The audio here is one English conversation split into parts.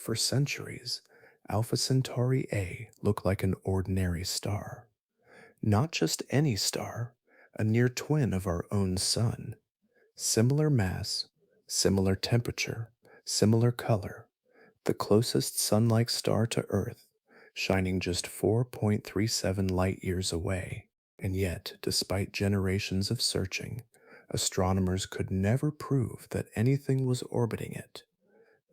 For centuries, Alpha Centauri A looked like an ordinary star. Not just any star, a near twin of our own sun. Similar mass, similar temperature, similar color, the closest sun-like star to Earth, shining just 4.37 light years away. And yet, despite generations of searching, astronomers could never prove that anything was orbiting it.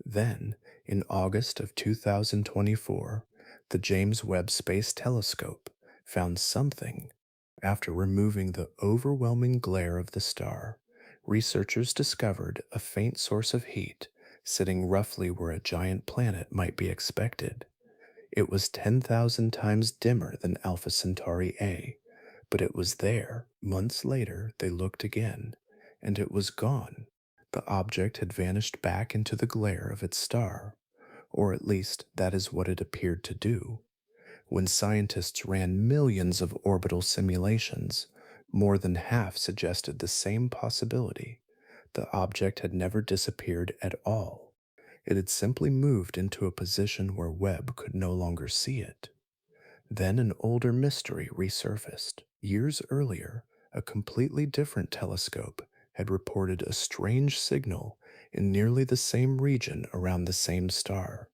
Then, in August of 2024, the James Webb Space Telescope found something. After removing the overwhelming glare of the star, researchers discovered a faint source of heat sitting roughly where a giant planet might be expected. It was 10,000 times dimmer than Alpha Centauri A, but it was there. Months later, they looked again, and it was gone. The object had vanished back into the glare of its star, or at least that is what it appeared to do. When scientists ran millions of orbital simulations, more than half suggested the same possibility. The object had never disappeared at all. It had simply moved into a position where Webb could no longer see it. Then an older mystery resurfaced. Years earlier, a completely different telescope had reported a strange signal in nearly the same region around the same star.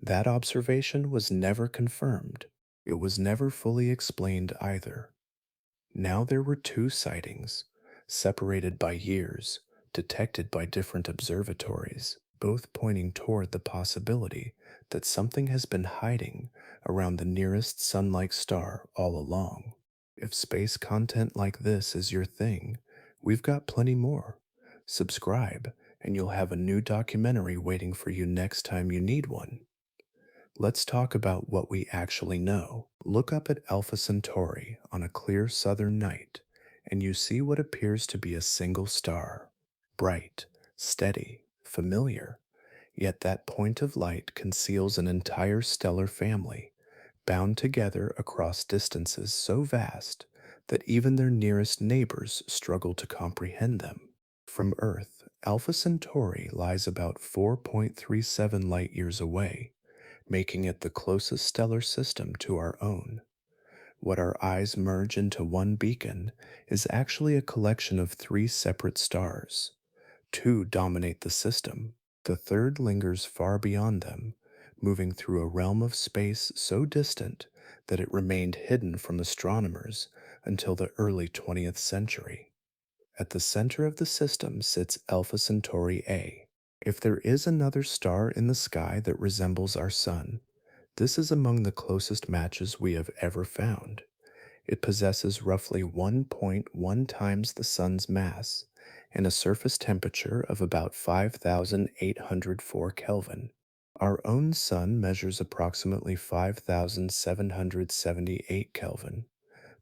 That observation was never confirmed. It was never fully explained either. Now there were two sightings, separated by years, detected by different observatories, both pointing toward the possibility that something has been hiding around the nearest sun-like star all along. If space content like this is your thing, we've got plenty more. Subscribe, and you'll have a new documentary waiting for you next time you need one. Let's talk about what we actually know. Look up at Alpha Centauri on a clear southern night, and you see what appears to be a single star. Bright, steady, familiar. Yet that point of light conceals an entire stellar family, bound together across distances so vast that even their nearest neighbors struggle to comprehend them. From Earth, Alpha Centauri lies about 4.37 light years away, making it the closest stellar system to our own. What our eyes merge into one beacon is actually a collection of three separate stars. Two dominate the system, the third lingers far beyond them, moving through a realm of space so distant that it remained hidden from astronomers until the early 20th century. At the center of the system sits Alpha Centauri A. If there is another star in the sky that resembles our Sun, this is among the closest matches we have ever found. It possesses roughly 1.1 times the Sun's mass and a surface temperature of about 5,804 Kelvin. Our own Sun measures approximately 5,778 Kelvin.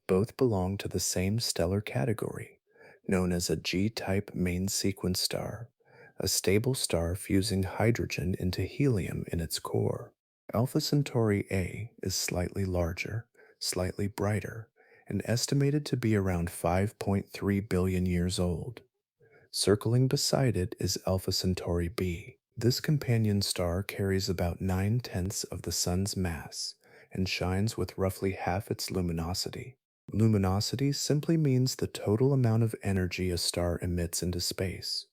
Both belong to the same stellar category, known as a G-type main sequence star, a stable star fusing hydrogen into helium in its core. Alpha Centauri A is slightly larger, slightly brighter, and estimated to be around 5.3 billion years old. Circling beside it is Alpha Centauri B. This companion star carries about 9/10 of the Sun's mass and shines with roughly half its luminosity. Luminosity simply means the total amount of energy a star emits into space.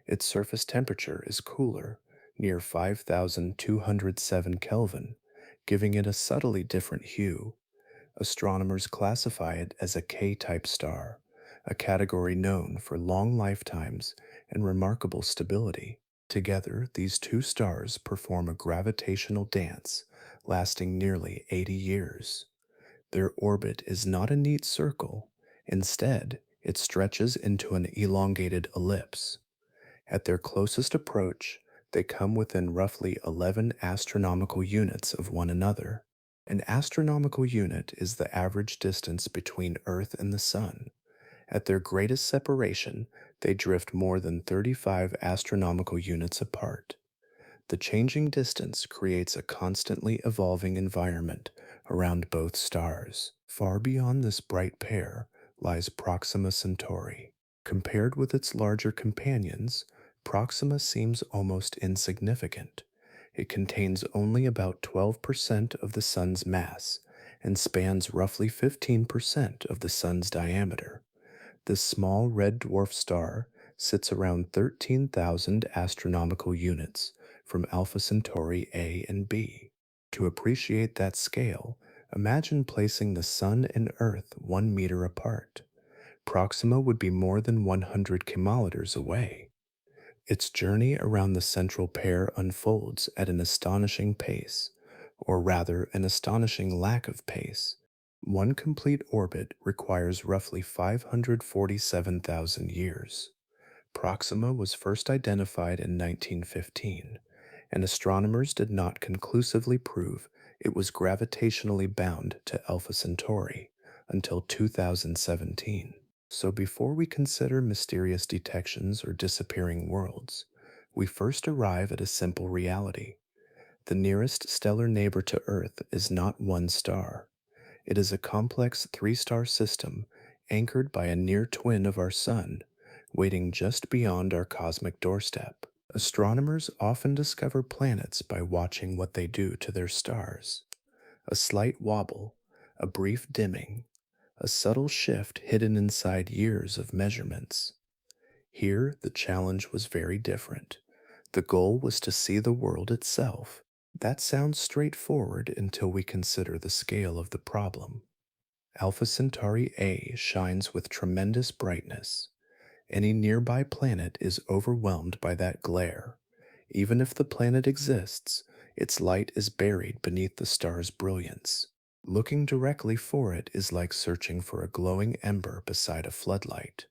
Its surface temperature is cooler, near 5,207 Kelvin, giving it a subtly different hue. Astronomers classify it as a K-type star, a category known for long lifetimes and remarkable stability. Together, these two stars perform a gravitational dance lasting nearly 80 years. Their orbit is not a neat circle. Instead, it stretches into an elongated ellipse. At their closest approach, they come within roughly 11 astronomical units of one another. An astronomical unit is the average distance between Earth and the Sun. At their greatest separation, they drift more than 35 astronomical units apart. The changing distance creates a constantly evolving environment around both stars. Far beyond this bright pair lies Proxima Centauri. Compared with its larger companions, Proxima seems almost insignificant. It contains only about 12% of the Sun's mass and spans roughly 15% of the Sun's diameter. This small red dwarf star sits around 13,000 astronomical units from Alpha Centauri A and B. To appreciate that scale, imagine placing the Sun and Earth 1 meter apart. Proxima would be more than 100 kilometers away. Its journey around the central pair unfolds at an astonishing pace, or rather, an astonishing lack of pace. One complete orbit requires roughly 547,000 years. Proxima was first identified in 1915, and astronomers did not conclusively prove it was gravitationally bound to Alpha Centauri until 2017. So before we consider mysterious detections or disappearing worlds, we first arrive at a simple reality. The nearest stellar neighbor to Earth is not one star. It is a complex three-star system anchored by a near twin of our Sun, waiting just beyond our cosmic doorstep. Astronomers often discover planets by watching what they do to their stars. A slight wobble, a brief dimming, a subtle shift hidden inside years of measurements. Here, the challenge was very different. The goal was to see the world itself. That sounds straightforward until we consider the scale of the problem. Alpha Centauri A shines with tremendous brightness. Any nearby planet is overwhelmed by that glare. Even if the planet exists, its light is buried beneath the star's brilliance. Looking directly for it is like searching for a glowing ember beside a floodlight.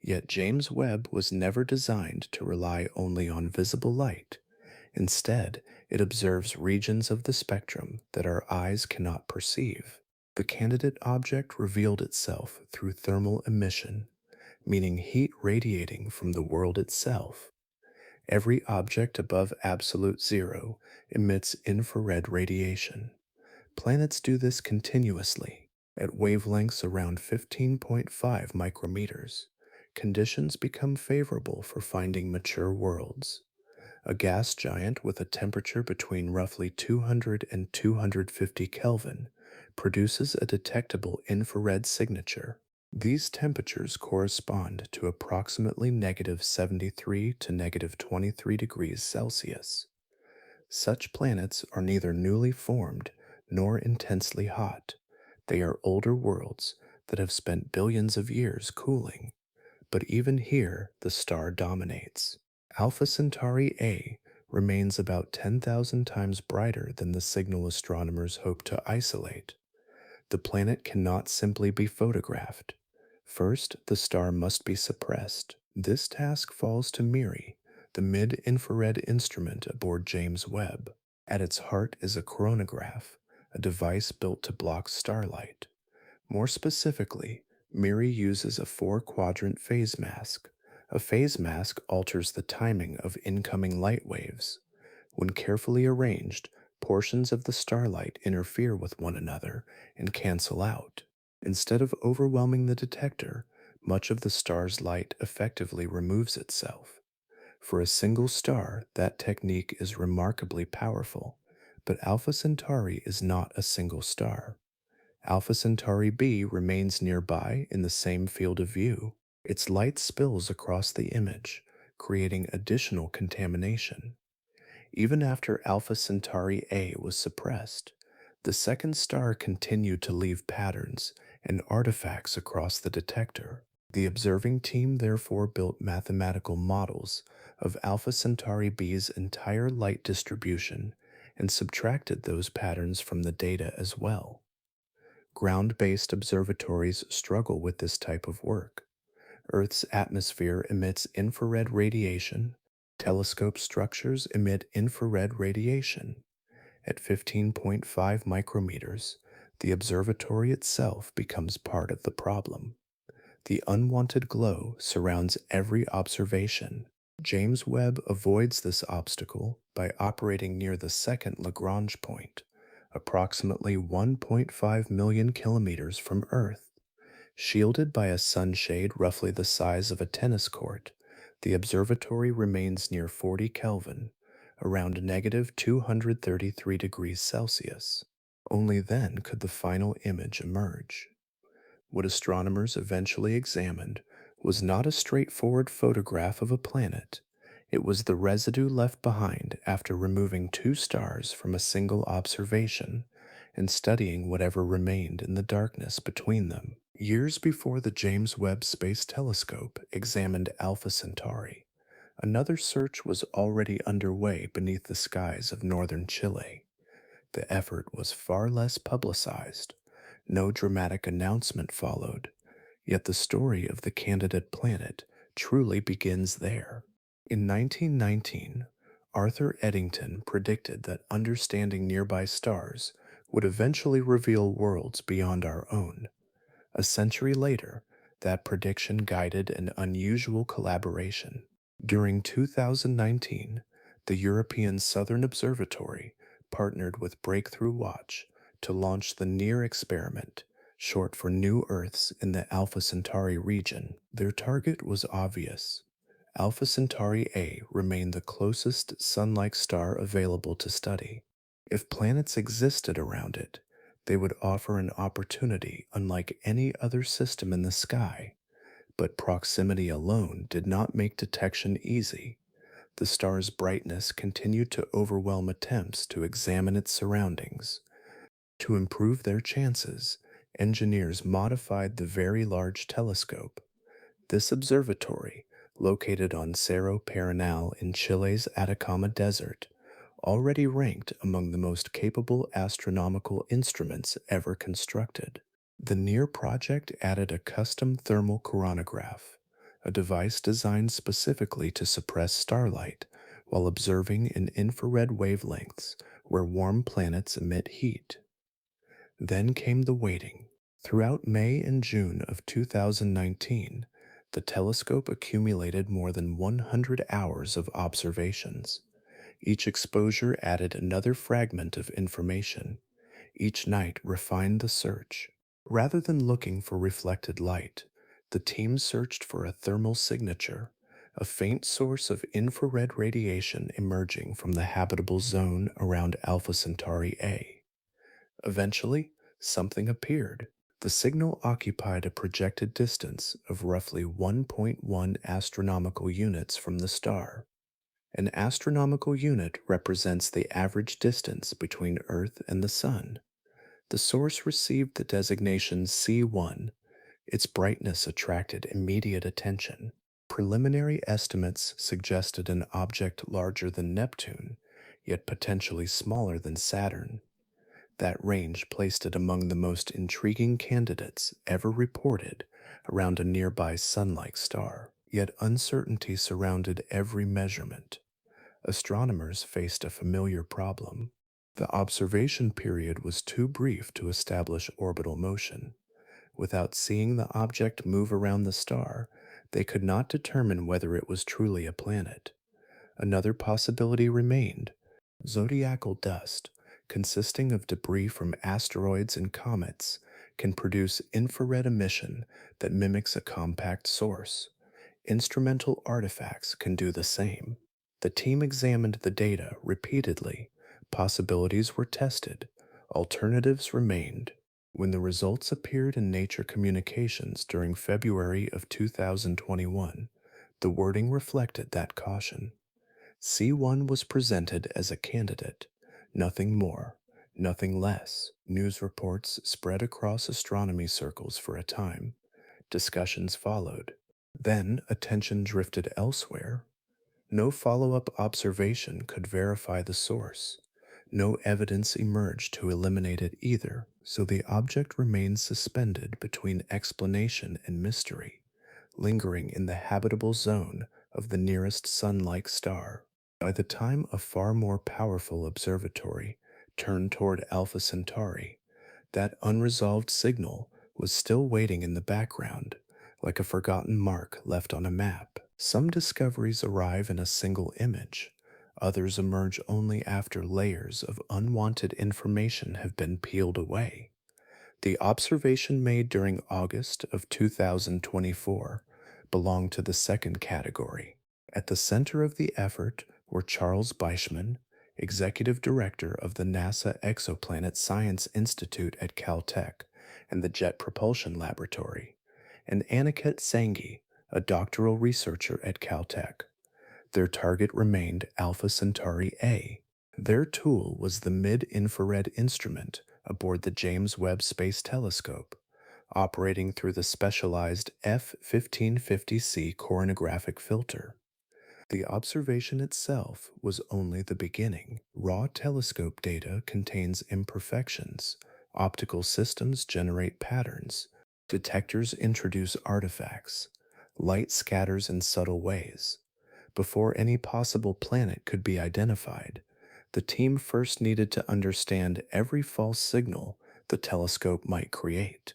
Yet James Webb was never designed to rely only on visible light. Instead, it observes regions of the spectrum that our eyes cannot perceive. The candidate object revealed itself through thermal emission, meaning heat radiating from the world itself. Every object above absolute zero emits infrared radiation. Planets do this continuously, at wavelengths around 15.5 micrometers. Conditions become favorable for finding mature worlds. A gas giant with a temperature between roughly 200 and 250 Kelvin produces a detectable infrared signature. These temperatures correspond to approximately -73 to -23 degrees Celsius. Such planets are neither newly formed nor intensely hot. They are older worlds that have spent billions of years cooling. But even here, the star dominates. Alpha Centauri A remains about 10,000 times brighter than the signal astronomers hope to isolate. The planet cannot simply be photographed. First, the star must be suppressed. This task falls to MIRI, the mid-infrared instrument aboard James Webb. At its heart is a coronagraph, a device built to block starlight. More specifically, MIRI uses a four-quadrant phase mask. A phase mask alters the timing of incoming light waves. When carefully arranged, portions of the starlight interfere with one another and cancel out. Instead of overwhelming the detector, much of the star's light effectively removes itself. For a single star, that technique is remarkably powerful, but Alpha Centauri is not a single star. Alpha Centauri B remains nearby in the same field of view. Its light spills across the image, creating additional contamination. Even after Alpha Centauri A was suppressed, the second star continued to leave patterns and artifacts across the detector. The observing team therefore built mathematical models of Alpha Centauri B's entire light distribution and subtracted those patterns from the data as well. Ground-based observatories struggle with this type of work. Earth's atmosphere emits infrared radiation. Telescope structures emit infrared radiation. At 15.5 micrometers, the observatory itself becomes part of the problem. The unwanted glow surrounds every observation. James Webb avoids this obstacle by operating near the second Lagrange point, approximately 1.5 million kilometers from Earth. Shielded by a sunshade roughly the size of a tennis court, the observatory remains near 40 Kelvin, around negative 233 degrees Celsius. Only then could the final image emerge. What astronomers eventually examined was not a straightforward photograph of a planet. It was the residue left behind after removing two stars from a single observation and studying whatever remained in the darkness between them. Years before the James Webb Space Telescope examined Alpha Centauri, another search was already underway beneath the skies of northern Chile. The effort was far less publicized. No dramatic announcement followed, yet the story of the candidate planet truly begins there. In 1919, Arthur Eddington predicted that understanding nearby stars would eventually reveal worlds beyond our own. A century later, that prediction guided an unusual collaboration. During 2019, the European Southern Observatory partnered with Breakthrough Watch to launch the NEAR experiment, short for New Earths in the Alpha Centauri region. Their target was obvious. Alpha Centauri A remained the closest Sun-like star available to study. If planets existed around it, they would offer an opportunity unlike any other system in the sky. But proximity alone did not make detection easy. The star's brightness continued to overwhelm attempts to examine its surroundings. To improve their chances, engineers modified the Very Large Telescope. This observatory, located on Cerro Paranal in Chile's Atacama Desert, already ranked among the most capable astronomical instruments ever constructed. The NEAR project added a custom thermal coronagraph, a device designed specifically to suppress starlight while observing in infrared wavelengths where warm planets emit heat. Then came the waiting. Throughout May and June of 2019, the telescope accumulated more than 100 hours of observations. Each exposure added another fragment of information. Each night refined the search. Rather than looking for reflected light, the team searched for a thermal signature, a faint source of infrared radiation emerging from the habitable zone around Alpha Centauri A. Eventually, something appeared. The signal occupied a projected distance of roughly 1.1 astronomical units from the star. An astronomical unit represents the average distance between Earth and the Sun. The source received the designation C1. Its brightness attracted immediate attention. Preliminary estimates suggested an object larger than Neptune, yet potentially smaller than Saturn. That range placed it among the most intriguing candidates ever reported around a nearby sun-like star. Yet uncertainty surrounded every measurement. Astronomers faced a familiar problem. The observation period was too brief to establish orbital motion. Without seeing the object move around the star, they could not determine whether it was truly a planet. Another possibility remained: zodiacal dust, consisting of debris from asteroids and comets, can produce infrared emission that mimics a compact source. Instrumental artifacts can do the same. The team examined the data repeatedly. Possibilities were tested. Alternatives remained. When the results appeared in Nature Communications during February of 2021, the wording reflected that caution. C1 was presented as a candidate, nothing more, nothing less. News reports spread across astronomy circles for a time. Discussions followed. Then attention drifted elsewhere. No follow-up observation could verify the source. No evidence emerged to eliminate it either, so the object remained suspended between explanation and mystery, lingering in the habitable zone of the nearest sun-like star. By the time a far more powerful observatory turned toward Alpha Centauri, that unresolved signal was still waiting in the background, like a forgotten mark left on a map. Some discoveries arrive in a single image. Others emerge only after layers of unwanted information have been peeled away. The observation made during August of 2024 belonged to the second category. At the center of the effort were Charles Beischmann, executive director of the NASA Exoplanet Science Institute at Caltech and the Jet Propulsion Laboratory, and Aniket Sanghi, a doctoral researcher at Caltech. Their target remained Alpha Centauri A. Their tool was the mid-infrared instrument aboard the James Webb Space Telescope, operating through the specialized F1550C coronagraphic filter. The observation itself was only the beginning. Raw telescope data contains imperfections. Optical systems generate patterns. Detectors introduce artifacts. Light scatters in subtle ways. Before any possible planet could be identified, the team first needed to understand every false signal the telescope might create.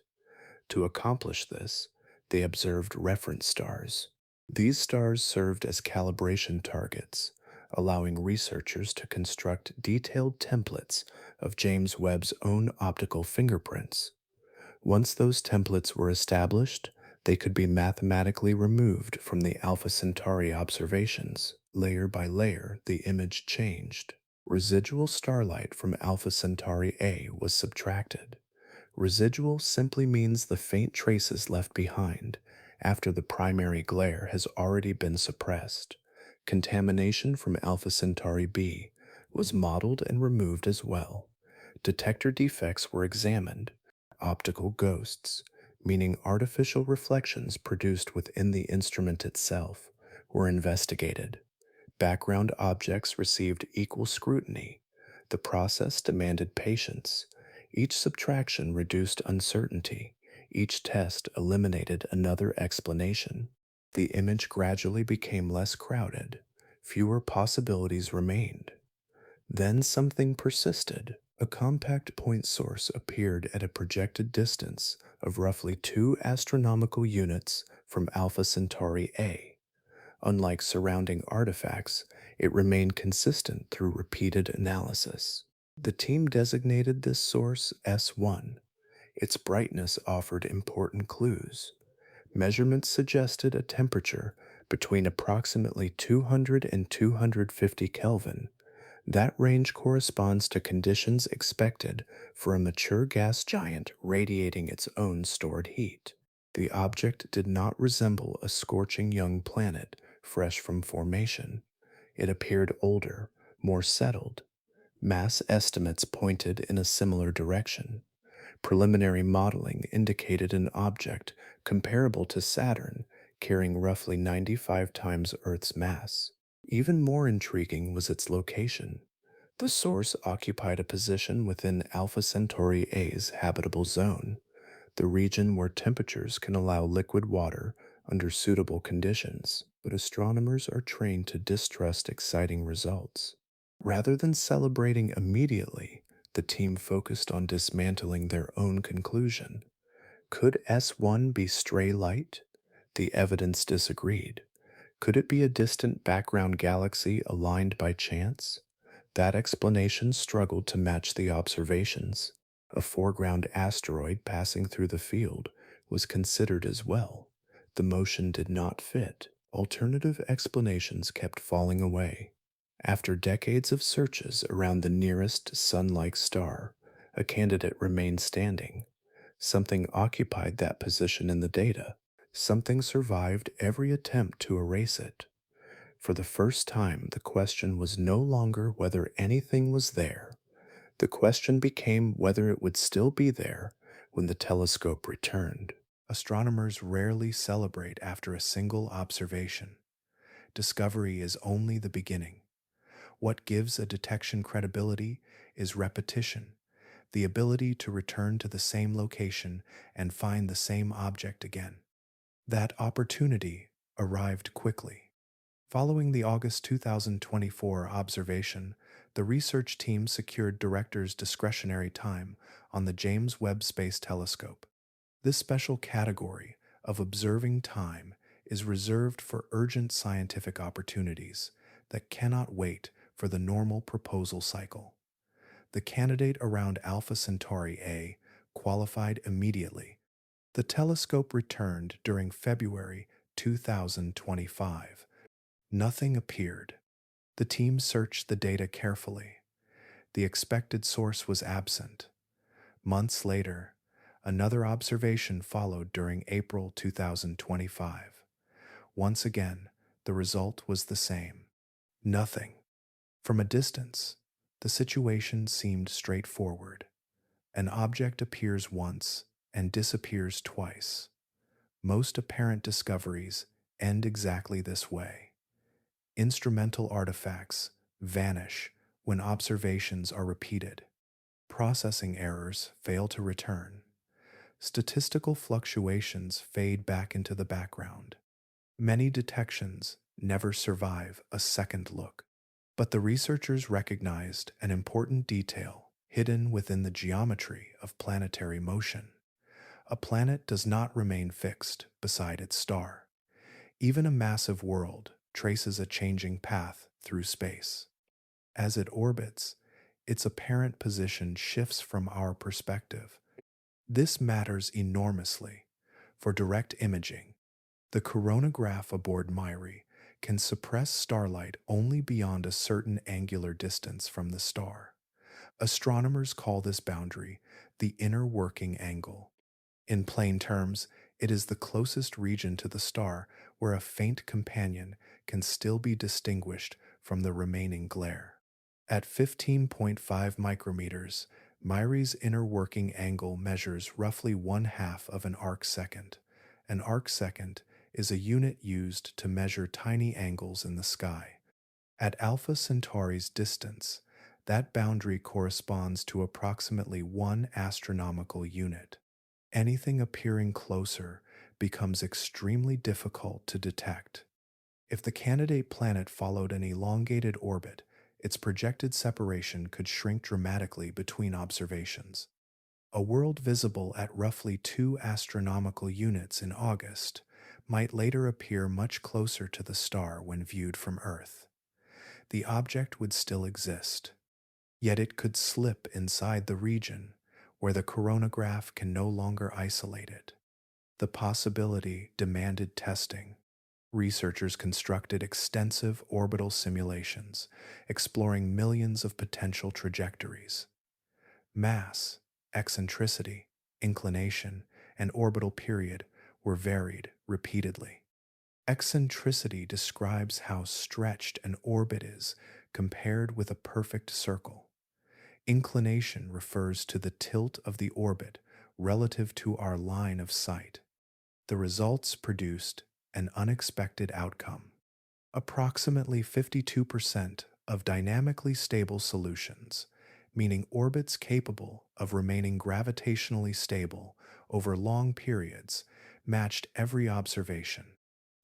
To accomplish this, they observed reference stars. These stars served as calibration targets, allowing researchers to construct detailed templates of James Webb's own optical fingerprints. Once those templates were established, they could be mathematically removed from the Alpha Centauri observations. Layer by layer, the image changed. Residual starlight from Alpha Centauri A was subtracted. Residual simply means the faint traces left behind after the primary glare has already been suppressed. Contamination from Alpha Centauri B was modeled and removed as well. Detector defects were examined. Optical ghosts, meaning artificial reflections produced within the instrument itself, were investigated. Background objects received equal scrutiny. The process demanded patience. Each subtraction reduced uncertainty. Each test eliminated another explanation. The image gradually became less crowded. Fewer possibilities remained. Then something persisted. A compact point source appeared at a projected distance of roughly 2 astronomical units from Alpha Centauri A. Unlike surrounding artifacts, it remained consistent through repeated analysis. The team designated this source S1. Its brightness offered important clues. Measurements suggested a temperature between approximately 200 and 250 Kelvin. That range corresponds to conditions expected for a mature gas giant radiating its own stored heat. The object did not resemble a scorching young planet fresh from formation. It appeared older, more settled. Mass estimates pointed in a similar direction. Preliminary modeling indicated an object comparable to Saturn, carrying roughly 95 times Earth's mass. Even more intriguing was its location. The source occupied a position within Alpha Centauri A's habitable zone, the region where temperatures can allow liquid water under suitable conditions, but astronomers are trained to distrust exciting results. Rather than celebrating immediately, the team focused on dismantling their own conclusion. Could S1 be stray light? The evidence disagreed. Could it be a distant background galaxy aligned by chance? That explanation struggled to match the observations. A foreground asteroid passing through the field was considered as well. The motion did not fit. Alternative explanations kept falling away. After decades of searches around the nearest sun-like star, a candidate remained standing. Something occupied that position in the data. Something survived every attempt to erase it. For the first time, the question was no longer whether anything was there. The question became whether it would still be there when the telescope returned. Astronomers rarely celebrate after a single observation. Discovery is only the beginning. What gives a detection credibility is repetition, the ability to return to the same location and find the same object again. That opportunity arrived quickly. Following the August 2024 observation, the research team secured director's discretionary time on the James Webb Space Telescope. This special category of observing time is reserved for urgent scientific opportunities that cannot wait for the normal proposal cycle. The candidate around Alpha Centauri A qualified immediately. The telescope returned during February 2025. Nothing appeared. The team searched the data carefully. The expected source was absent. Months later, another observation followed during April 2025. Once again, the result was the same. Nothing. From a distance, the situation seemed straightforward. An object appears once and disappears twice. Most apparent discoveries end exactly this way. Instrumental artifacts vanish when observations are repeated. Processing errors fail to return. Statistical fluctuations fade back into the background. Many detections never survive a second look. But the researchers recognized an important detail hidden within the geometry of planetary motion. A planet does not remain fixed beside its star. Even a massive world traces a changing path through space. As it orbits, its apparent position shifts from our perspective. This matters enormously for direct imaging. The coronagraph aboard MIRI can suppress starlight only beyond a certain angular distance from the star. Astronomers call this boundary the inner working angle. In plain terms, it is the closest region to the star where a faint companion can still be distinguished from the remaining glare. At 15.5 micrometers, MIRI's inner working angle measures roughly 1/2 of an arcsecond. An arcsecond is a unit used to measure tiny angles in the sky. At Alpha Centauri's distance, that boundary corresponds to approximately 1 astronomical unit. Anything appearing closer becomes extremely difficult to detect. If the candidate planet followed an elongated orbit, its projected separation could shrink dramatically between observations. A world visible at roughly 2 astronomical units in August might later appear much closer to the star when viewed from Earth. The object would still exist, yet it could slip inside the region where the coronagraph can no longer isolate it. The possibility demanded testing. Researchers constructed extensive orbital simulations, exploring millions of potential trajectories. Mass, eccentricity, inclination, and orbital period were varied repeatedly. Eccentricity describes how stretched an orbit is compared with a perfect circle. Inclination refers to the tilt of the orbit relative to our line of sight. The results produced an unexpected outcome. Approximately 52% of dynamically stable solutions, meaning orbits capable of remaining gravitationally stable over long periods, matched every observation.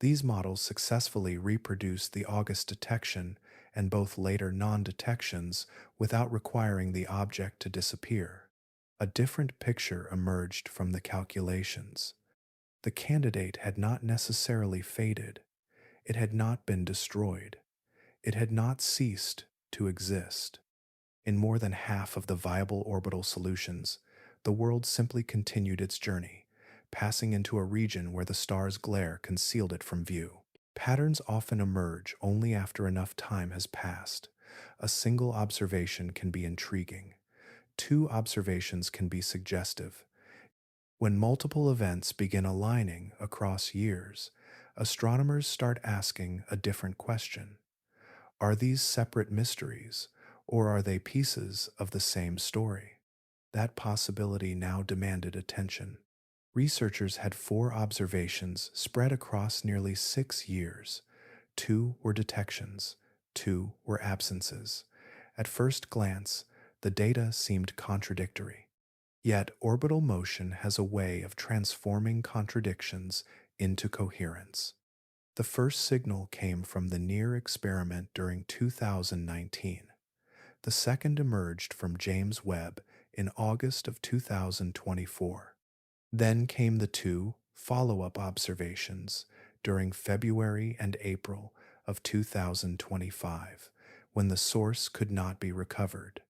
These models successfully reproduced the August detection and both later non-detections without requiring the object to disappear. A different picture emerged from the calculations. The candidate had not necessarily faded. It had not been destroyed. It had not ceased to exist. In more than half of the viable orbital solutions, the world simply continued its journey, passing into a region where the star's glare concealed it from view. Patterns often emerge only after enough time has passed. A single observation can be intriguing. Two observations can be suggestive. When multiple events begin aligning across years, astronomers start asking a different question. Are these separate mysteries, or are they pieces of the same story? That possibility now demanded attention. Researchers had 4 observations spread across nearly 6 years. 2 were detections, 2 were absences. At first glance, the data seemed contradictory. Yet orbital motion has a way of transforming contradictions into coherence. The first signal came from the NEAR experiment during 2019. The second emerged from James Webb in August of 2024. Then came the 2 follow-up observations during February and April of 2025, when the source could not be recovered.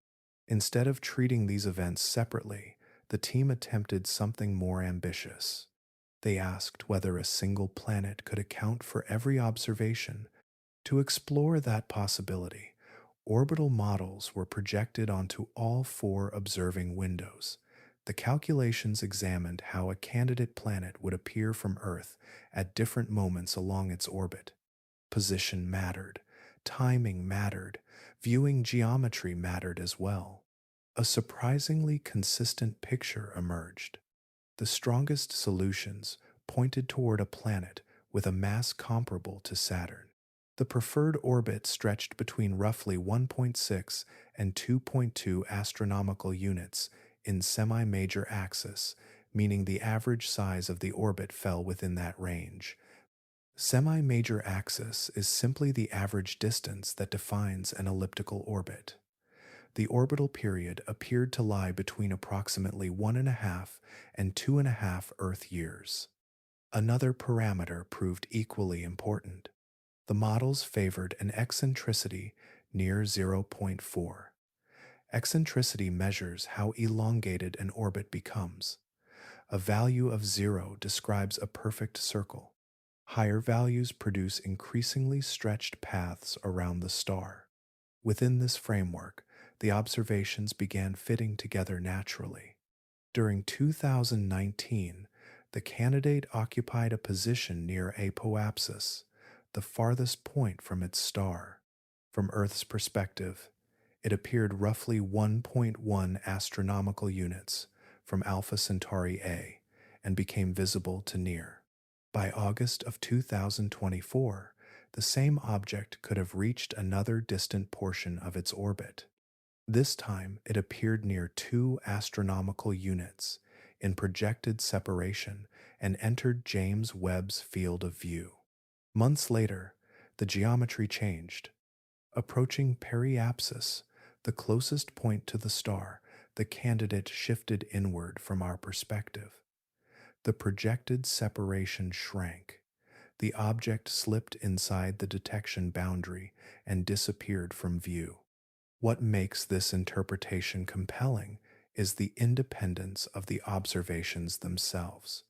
Instead of treating these events separately, the team attempted something more ambitious. They asked whether a single planet could account for every observation To explore that possibility, orbital models were projected onto all four observing windows. The calculations examined how a candidate planet would appear from Earth at different moments along its orbit. Position mattered, timing mattered, viewing geometry mattered as well. A surprisingly consistent picture emerged. The strongest solutions pointed toward a planet with a mass comparable to Saturn. The preferred orbit stretched between roughly 1.6 and 2.2 astronomical units in semi-major axis, meaning the average size of the orbit fell within that range. Semi-major axis is simply the average distance that defines an elliptical orbit. The orbital period appeared to lie between approximately 1.5 and 2.5 Earth years. Another parameter proved equally important. The models favored an eccentricity near zero point 0.4. Eccentricity measures how elongated an orbit becomes. A value of 0 describes a perfect circle. Higher values produce increasingly stretched paths around the star. Within this framework, the observations began fitting together naturally. During 2019, the candidate occupied a position near Apoapsis, the farthest point from its star. From Earth's perspective, it appeared roughly 1.1 astronomical units from Alpha Centauri A and became visible to near. By August of 2024, the same object could have reached another distant portion of its orbit. This time, it appeared near 2 astronomical units in projected separation and entered James Webb's field of view. Months later, the geometry changed. Approaching periapsis, the closest point to the star, the candidate shifted inward from our perspective. The projected separation shrank. The object slipped inside the detection boundary and disappeared from view. What makes this interpretation compelling is the independence of the observations themselves.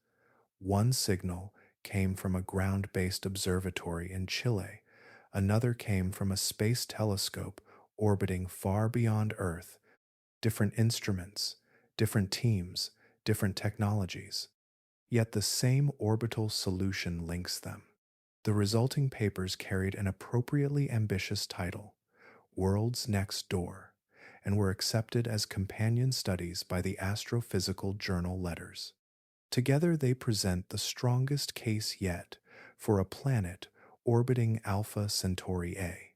One signal came from a ground-based observatory in Chile. Another came from a space telescope orbiting far beyond Earth. Different instruments, different teams, different technologies. Yet the same orbital solution links them. The resulting papers carried an appropriately ambitious title, Worlds Next Door, and were accepted as companion studies by the Astrophysical Journal Letters. Together they present the strongest case yet for a planet orbiting Alpha Centauri A.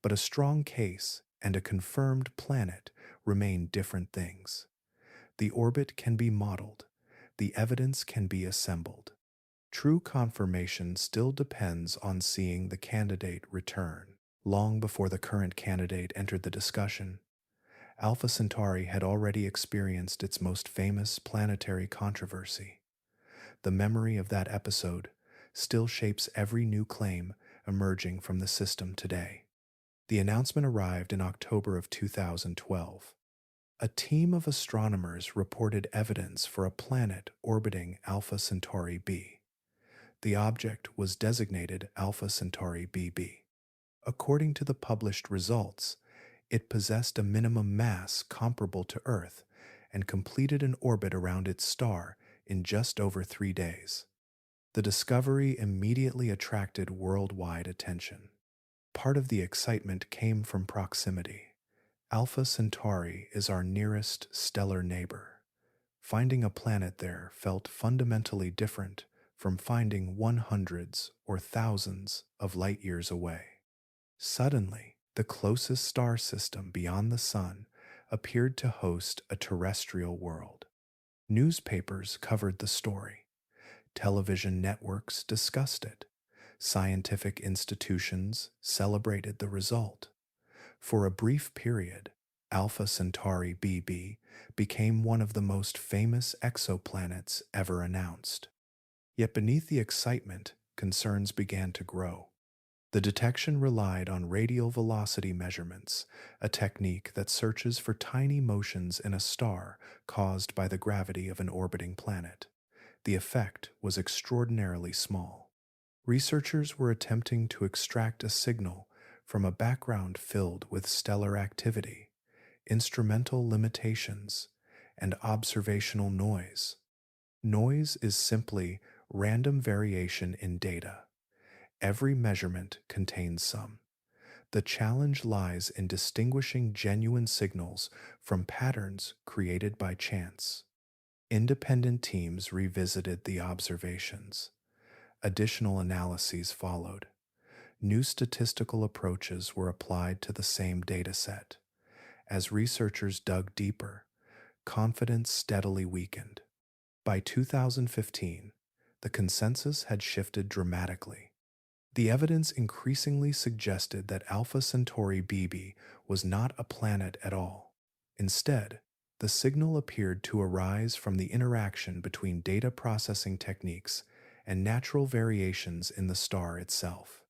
But a strong case and a confirmed planet remain different things. The orbit can be modeled, the evidence can be assembled. True confirmation still depends on seeing the candidate return. Long before the current candidate entered the discussion, Alpha Centauri had already experienced its most famous planetary controversy. The memory of that episode still shapes every new claim emerging from the system today. The announcement arrived in October of 2012. A team of astronomers reported evidence for a planet orbiting Alpha Centauri B. The object was designated Alpha Centauri BB. According to the published results, it possessed a minimum mass comparable to Earth and completed an orbit around its star in just over 3 days. The discovery immediately attracted worldwide attention. Part of the excitement came from proximity. Alpha Centauri is our nearest stellar neighbor. Finding a planet there felt fundamentally different from finding hundreds or thousands of light years away. Suddenly, the closest star system beyond the Sun appeared to host a terrestrial world. Newspapers covered the story. Television networks discussed it. Scientific institutions celebrated the result. For a brief period, Alpha Centauri BB became one of the most famous exoplanets ever announced. Yet beneath the excitement, concerns began to grow. The detection relied on radial velocity measurements, a technique that searches for tiny motions in a star caused by the gravity of an orbiting planet. The effect was extraordinarily small. Researchers were attempting to extract a signal from a background filled with stellar activity, instrumental limitations, and observational noise. Noise is simply random variation in data. Every measurement contains some. The challenge lies in distinguishing genuine signals from patterns created by chance. Independent teams revisited the observations. Additional analyses followed. New statistical approaches were applied to the same dataset. As researchers dug deeper, confidence steadily weakened. By 2015, the consensus had shifted dramatically. The evidence increasingly suggested that Alpha Centauri B was not a planet at all. Instead, the signal appeared to arise from the interaction between data processing techniques and natural variations in the star itself.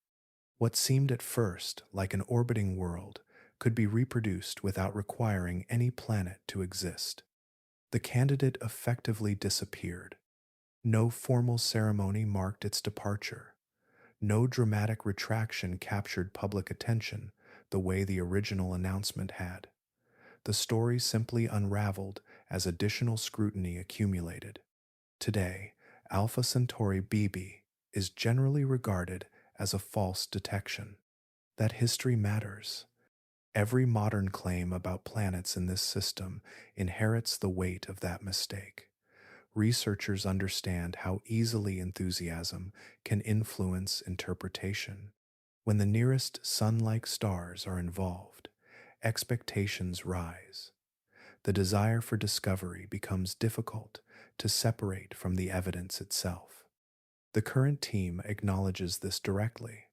What seemed at first like an orbiting world could be reproduced without requiring any planet to exist. The candidate effectively disappeared. No formal ceremony marked its departure. No dramatic retraction captured public attention the way the original announcement had. The story simply unraveled as additional scrutiny accumulated. Today, Alpha Centauri B is generally regarded as a false detection. That history matters. Every modern claim about planets in this system inherits the weight of that mistake. Researchers understand how easily enthusiasm can influence interpretation. When the nearest sun-like stars are involved, expectations rise. The desire for discovery becomes difficult to separate from the evidence itself. The current team acknowledges this directly.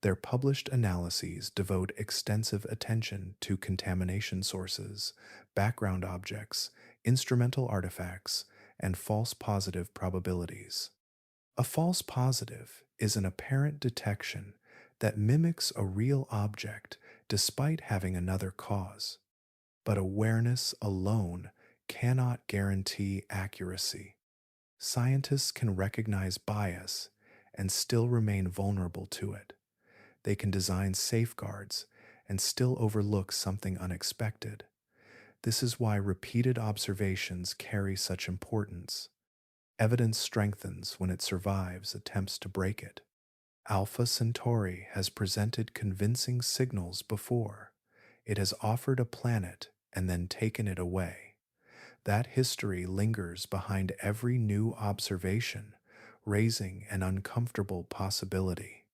Their published analyses devote extensive attention to contamination sources, background objects, instrumental artifacts, and false positive probabilities. A false positive is an apparent detection that mimics a real object despite having another cause. But awareness alone cannot guarantee accuracy. Scientists can recognize bias and still remain vulnerable to it. They can design safeguards and still overlook something unexpected. This is why repeated observations carry such importance. Evidence strengthens when it survives attempts to break it. Alpha Centauri has presented convincing signals before. It has offered a planet and then taken it away. That history lingers behind every new observation, raising an uncomfortable possibility.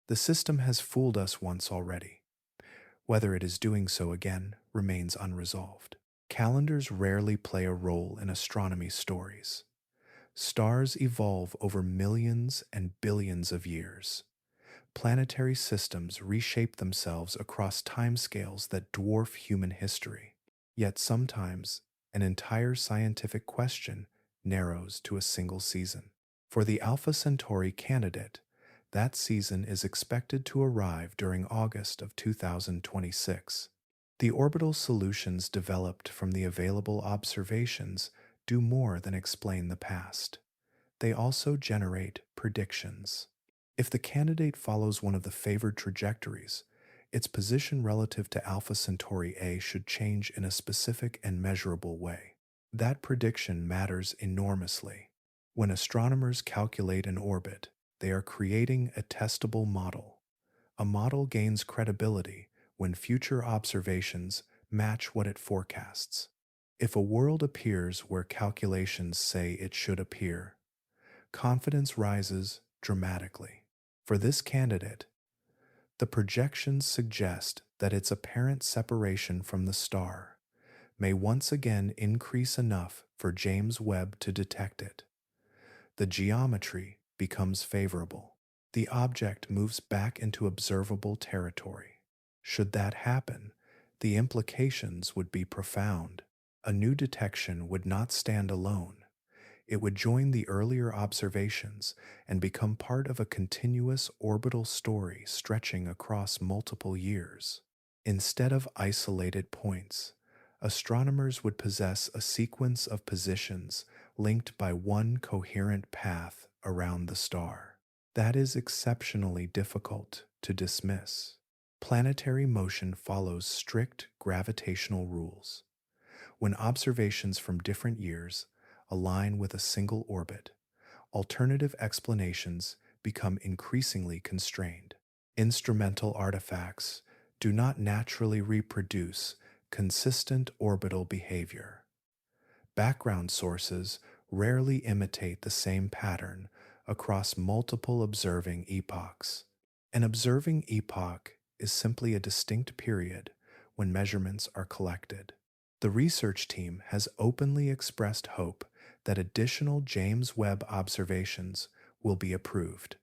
The system has fooled us once already. Whether it is doing so again remains unresolved. Calendars rarely play a role in astronomy stories. Stars evolve over millions and billions of years. Planetary systems reshape themselves across timescales that dwarf human history. Yet sometimes, an entire scientific question narrows to a single season. For the Alpha Centauri candidate, that season is expected to arrive during August of 2026. The orbital solutions developed from the available observations do more than explain the past. They also generate predictions. If the candidate follows one of the favored trajectories, its position relative to Alpha Centauri A should change in a specific and measurable way. That prediction matters enormously. When astronomers calculate an orbit, they are creating a testable model. A model gains credibility when future observations match what it forecasts. If a world appears where calculations say it should appear, confidence rises dramatically. For this candidate, the projections suggest that its apparent separation from the star may once again increase enough for James Webb to detect it. The geometry becomes favorable. The object moves back into observable territory. Should that happen, the implications would be profound. A new detection would not stand alone. It would join the earlier observations and become part of a continuous orbital story stretching across multiple years. Instead of isolated points, astronomers would possess a sequence of positions linked by one coherent path around the star. That is exceptionally difficult to dismiss. Planetary motion follows strict gravitational rules. When observations from different years align with a single orbit, alternative explanations become increasingly constrained. Instrumental artifacts do not naturally reproduce consistent orbital behavior. Background sources rarely imitate the same pattern across multiple observing epochs. An observing epoch is simply a distinct period when measurements are collected. The research team has openly expressed hope that additional James Webb observations will be approved.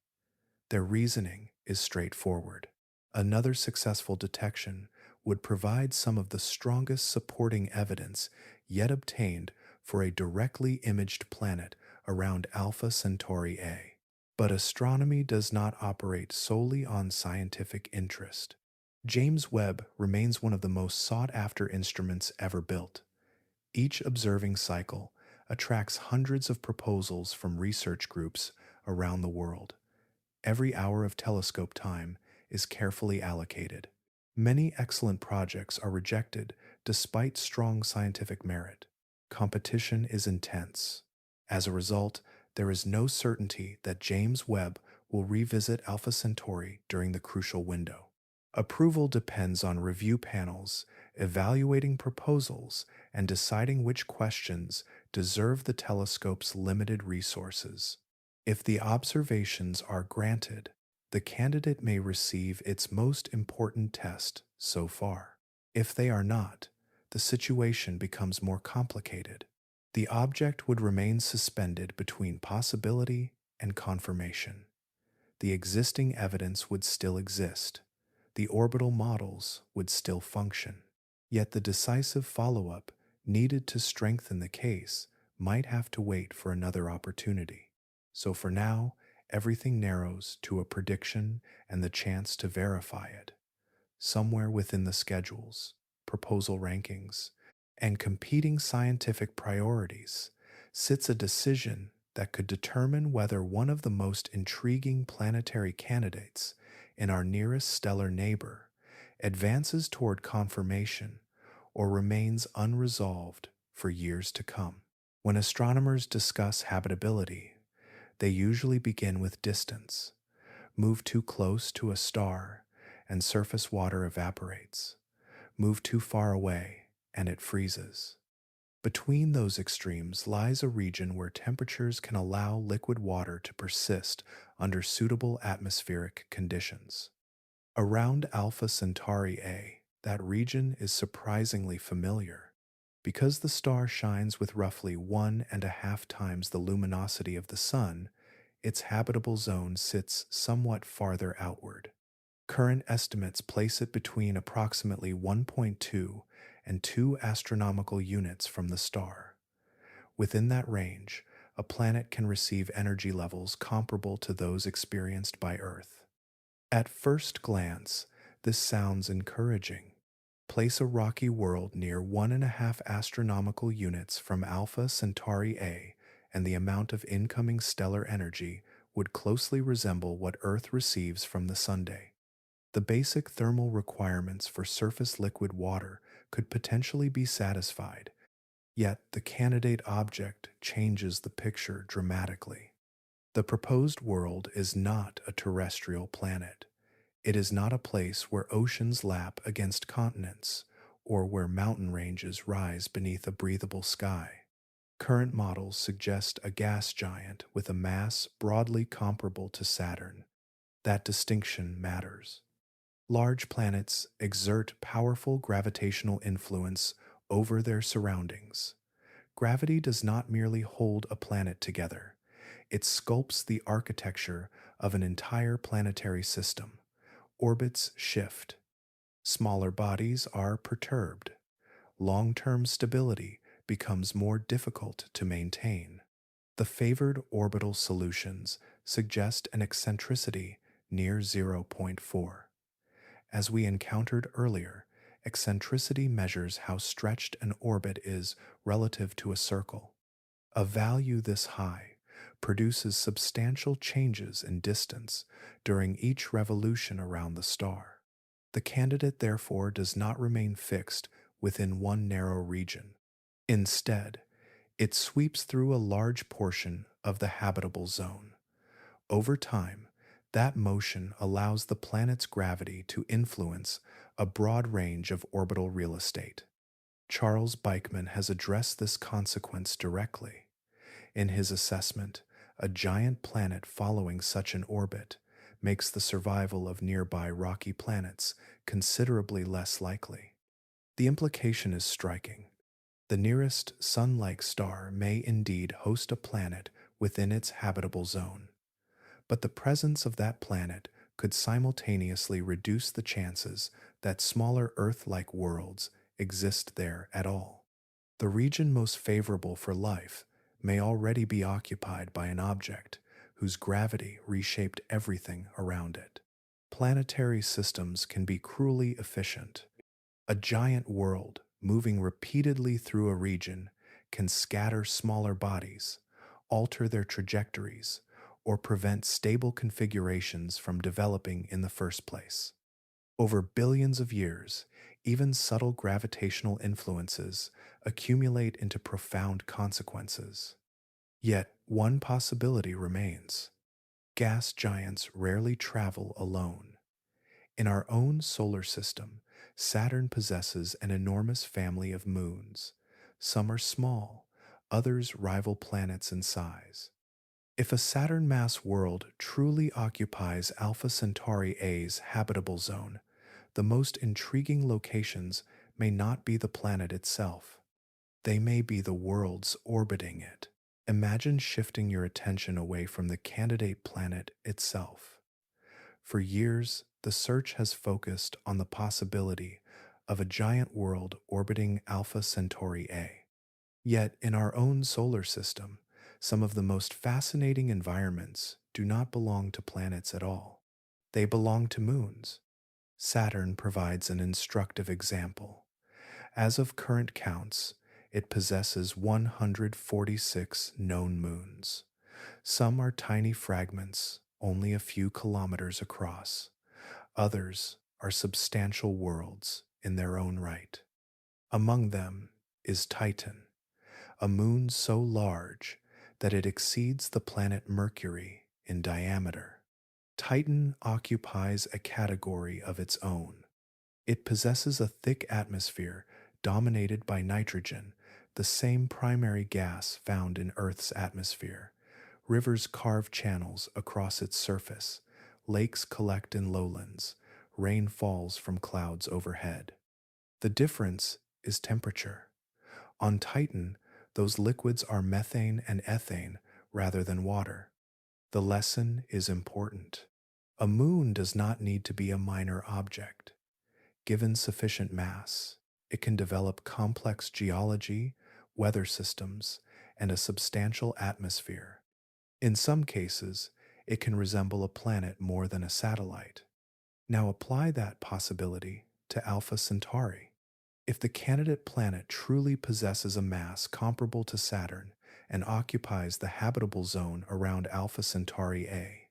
Their reasoning is straightforward. Another successful detection would provide some of the strongest supporting evidence yet obtained for a directly imaged planet around Alpha Centauri A. But astronomy does not operate solely on scientific interest. James Webb remains one of the most sought-after instruments ever built. Each observing cycle attracts hundreds of proposals from research groups around the world. Every hour of telescope time is carefully allocated. Many excellent projects are rejected despite strong scientific merit. Competition is intense. As a result, there is no certainty that James Webb will revisit Alpha Centauri during the crucial window. Approval depends on review panels evaluating proposals and deciding which questions deserve the telescope's limited resources. If the observations are granted, the candidate may receive its most important test so far. If they are not, the situation becomes more complicated. The object would remain suspended between possibility and confirmation. The existing evidence would still exist. The orbital models would still function. Yet the decisive follow-up needed to strengthen the case might have to wait for another opportunity. So for now, everything narrows to a prediction and the chance to verify it. Somewhere within the schedules, proposal rankings, and competing scientific priorities sits a decision that could determine whether one of the most intriguing planetary candidates in our nearest stellar neighbor advances toward confirmation or remains unresolved for years to come. When astronomers discuss habitability, they usually begin with distance. Move too close to a star, and surface water evaporates. Move too far away, and it freezes. Between those extremes lies a region where temperatures can allow liquid water to persist under suitable atmospheric conditions. Around Alpha Centauri A, that region is surprisingly familiar. Because the star shines with roughly 1.5 times the luminosity of the Sun, its habitable zone sits somewhat farther outward. Current estimates place it between approximately 1.2 and 2 astronomical units from the star. Within that range, a planet can receive energy levels comparable to those experienced by Earth. At first glance, this sounds encouraging. Place a rocky world near 1.5 astronomical units from Alpha Centauri A, and the amount of incoming stellar energy would closely resemble what Earth receives from the Sunday. The basic thermal requirements for surface liquid water could potentially be satisfied, yet the candidate object changes the picture dramatically. The proposed world is not a terrestrial planet. It is not a place where oceans lap against continents or where mountain ranges rise beneath a breathable sky. Current models suggest a gas giant with a mass broadly comparable to Saturn. That distinction matters. Large planets exert powerful gravitational influence over their surroundings. Gravity does not merely hold a planet together, it sculpts the architecture of an entire planetary system. Orbits shift. Smaller bodies are perturbed. Long-term stability becomes more difficult to maintain. The favored orbital solutions suggest an eccentricity near 0.4. As we encountered earlier, eccentricity measures how stretched an orbit is relative to a circle. A value this high produces substantial changes in distance during each revolution around the star. The candidate, therefore, does not remain fixed within one narrow region. Instead, it sweeps through a large portion of the habitable zone. Over time, that motion allows the planet's gravity to influence a broad range of orbital real estate. Charles Beichmann has addressed this consequence directly. In his assessment, a giant planet following such an orbit makes the survival of nearby rocky planets considerably less likely. The implication is striking. The nearest Sun-like star may indeed host a planet within its habitable zone, but the presence of that planet could simultaneously reduce the chances that smaller Earth-like worlds exist there at all. The region most favorable for life may already be occupied by an object whose gravity reshaped everything around it. Planetary systems can be cruelly efficient. A giant world moving repeatedly through a region can scatter smaller bodies, alter their trajectories, or prevent stable configurations from developing in the first place. Over billions of years, even subtle gravitational influences accumulate into profound consequences. Yet, one possibility remains. Gas giants rarely travel alone. In our own solar system, Saturn possesses an enormous family of moons. Some are small, others rival planets in size. If a Saturn-mass world truly occupies Alpha Centauri A's habitable zone, the most intriguing locations may not be the planet itself. They may be the worlds orbiting it. Imagine shifting your attention away from the candidate planet itself. For years, the search has focused on the possibility of a giant world orbiting Alpha Centauri A. Yet, in our own solar system, some of the most fascinating environments do not belong to planets at all. They belong to moons. Saturn provides an instructive example. As of current counts, it possesses 146 known moons. Some are tiny fragments, only a few kilometers across. Others are substantial worlds in their own right. Among them is Titan, a moon so large that it exceeds the planet Mercury in diameter. Titan occupies a category of its own. It possesses a thick atmosphere dominated by nitrogen, the same primary gas found in Earth's atmosphere. Rivers carve channels across its surface, lakes collect in lowlands, rain falls from clouds overhead. The difference is temperature. On Titan, those liquids are methane and ethane rather than water. The lesson is important. A moon does not need to be a minor object. Given sufficient mass, it can develop complex geology, weather systems, and a substantial atmosphere. In some cases, it can resemble a planet more than a satellite. Now apply that possibility to Alpha Centauri. If the candidate planet truly possesses a mass comparable to Saturn and occupies the habitable zone around Alpha Centauri A,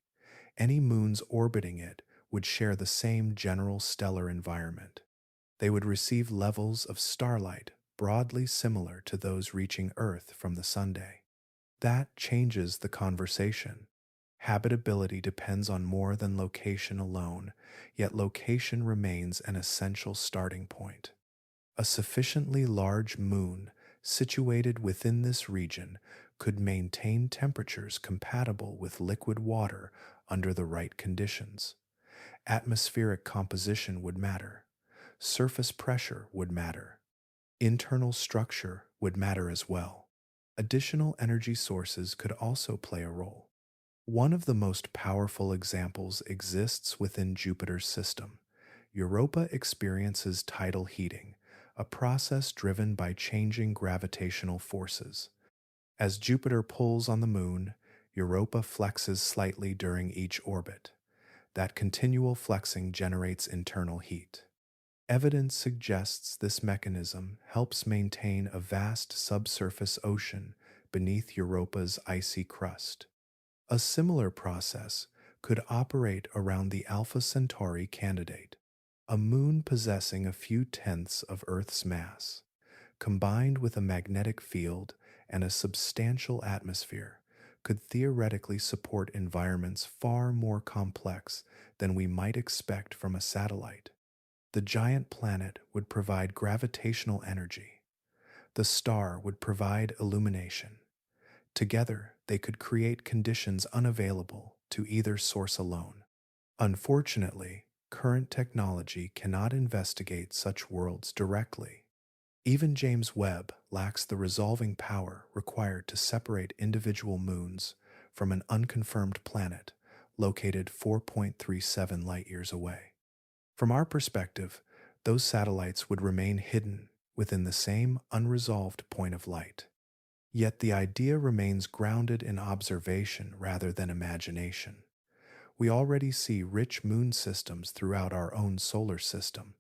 any moons orbiting it would share the same general stellar environment. They would receive levels of starlight broadly similar to those reaching Earth from the Sunday. That changes the conversation. Habitability depends on more than location alone, yet location remains an essential starting point. A sufficiently large moon situated within this region could maintain temperatures compatible with liquid water under the right conditions. Atmospheric composition would matter. Surface pressure would matter. Internal structure would matter as well. Additional energy sources could also play a role. One of the most powerful examples exists within Jupiter's system. Europa experiences tidal heating, a process driven by changing gravitational forces. As Jupiter pulls on the Moon, Europa flexes slightly during each orbit. That continual flexing generates internal heat. Evidence suggests this mechanism helps maintain a vast subsurface ocean beneath Europa's icy crust. A similar process could operate around the Alpha Centauri candidate, a moon possessing a few tenths of Earth's mass. Combined with a magnetic field and a substantial atmosphere, could theoretically support environments far more complex than we might expect from a satellite. The giant planet would provide gravitational energy. The star would provide illumination. Together, they could create conditions unavailable to either source alone. Unfortunately, current technology cannot investigate such worlds directly. Even James Webb lacks the resolving power required to separate individual moons from an unconfirmed planet located 4.37 light years away. From our perspective, those satellites would remain hidden within the same unresolved point of light. Yet the idea remains grounded in observation rather than imagination. We already see rich moon systems throughout our own solar system.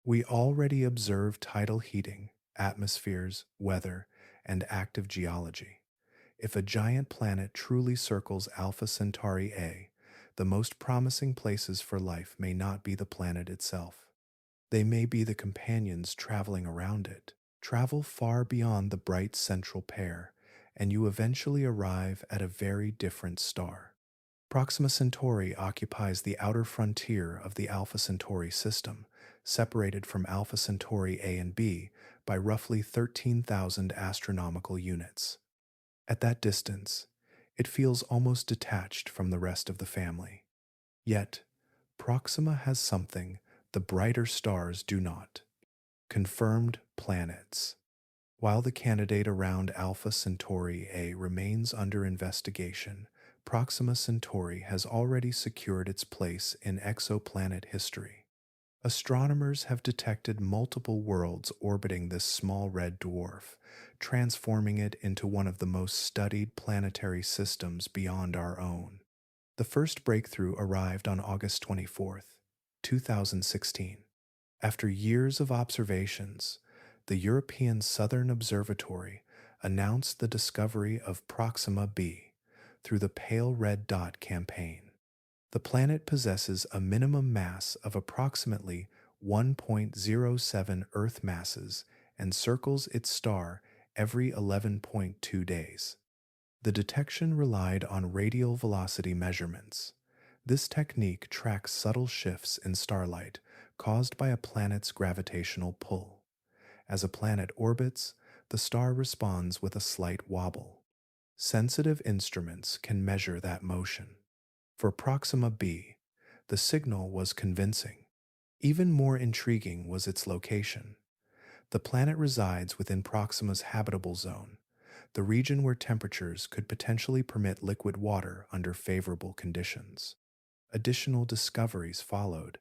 We already observe tidal heating, atmospheres, weather, and active geology. If a giant planet truly circles Alpha Centauri A, the most promising places for life may not be the planet itself. They may be the companions traveling around it. Travel far beyond the bright central pair, and you eventually arrive at a very different star. Proxima Centauri occupies the outer frontier of the Alpha Centauri system, separated from Alpha Centauri A and B by roughly 13,000 astronomical units. At that distance, it feels almost detached from the rest of the family. Yet, Proxima has something the brighter stars do not: confirmed planets. While the candidate around Alpha Centauri A remains under investigation, Proxima Centauri has already secured its place in exoplanet history. Astronomers have detected multiple worlds orbiting this small red dwarf, transforming it into one of the most studied planetary systems beyond our own. The first breakthrough arrived on August 24th, 2016. After years of observations, the European Southern Observatory announced the discovery of Proxima b through the Pale Red Dot campaign. The planet possesses a minimum mass of approximately 1.07 Earth masses and circles its star every 11.2 days. The detection relied on radial velocity measurements. This technique tracks subtle shifts in starlight caused by a planet's gravitational pull. As a planet orbits, the star responds with a slight wobble. Sensitive instruments can measure that motion. For Proxima b, the signal was convincing. Even more intriguing was its location. The planet resides within Proxima's habitable zone, the region where temperatures could potentially permit liquid water under favorable conditions. Additional discoveries followed.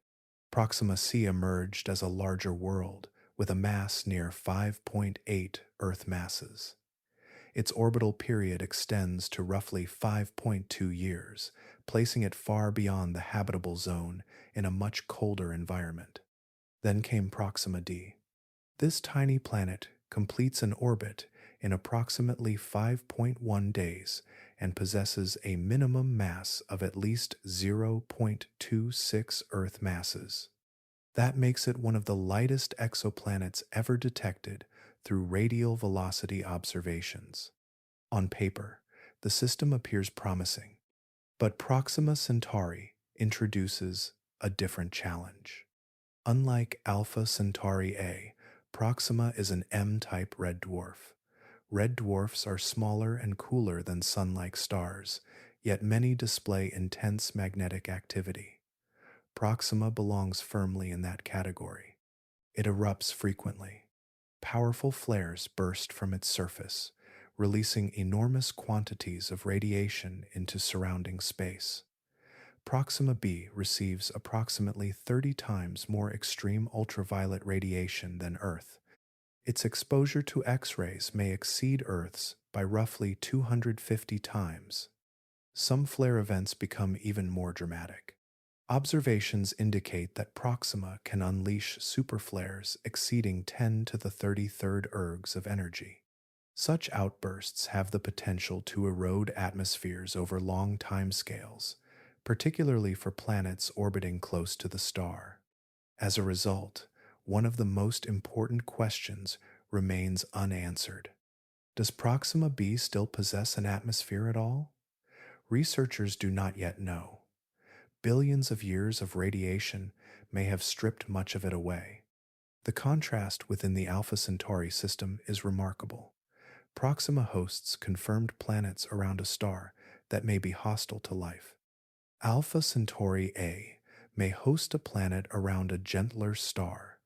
Proxima c emerged as a larger world with a mass near 5.8 Earth masses. Its orbital period extends to roughly 5.2 years, placing it far beyond the habitable zone in a much colder environment. Then came Proxima d. This tiny planet completes an orbit in approximately 5.1 days and possesses a minimum mass of at least 0.26 Earth masses. That makes it one of the lightest exoplanets ever detected through radial velocity observations. On paper, the system appears promising, but Proxima Centauri introduces a different challenge. Unlike Alpha Centauri A, Proxima is an M-type red dwarf. Red dwarfs are smaller and cooler than sun-like stars, yet many display intense magnetic activity. Proxima belongs firmly in that category. It erupts frequently. Powerful flares burst from its surface, releasing enormous quantities of radiation into surrounding space. Proxima b receives approximately 30 times more extreme ultraviolet radiation than Earth. Its exposure to X-rays may exceed Earth's by roughly 250 times. Some flare events become even more dramatic. Observations indicate that Proxima can unleash superflares exceeding 10 to the 33rd ergs of energy. Such outbursts have the potential to erode atmospheres over long timescales, particularly for planets orbiting close to the star. As a result, one of the most important questions remains unanswered. Does Proxima b still possess an atmosphere at all? Researchers do not yet know. Billions of years of radiation may have stripped much of it away. The contrast within the Alpha Centauri system is remarkable. Proxima hosts confirmed planets around a star that may be hostile to life. Alpha Centauri A may host a planet around a gentler star,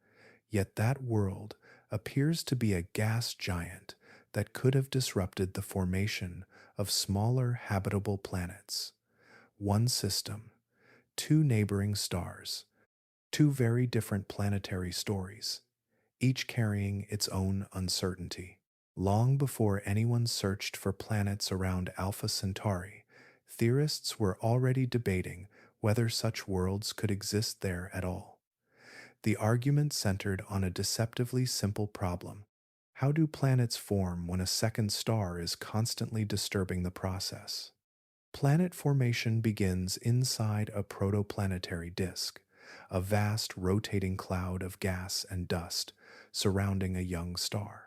yet that world appears to be a gas giant that could have disrupted the formation of smaller habitable planets. One system, two neighboring stars, two very different planetary stories, each carrying its own uncertainty. Long before anyone searched for planets around Alpha Centauri, theorists were already debating whether such worlds could exist there at all. The argument centered on a deceptively simple problem. How do planets form when a second star is constantly disturbing the process? Planet formation begins inside a protoplanetary disk, a vast rotating cloud of gas and dust surrounding a young star.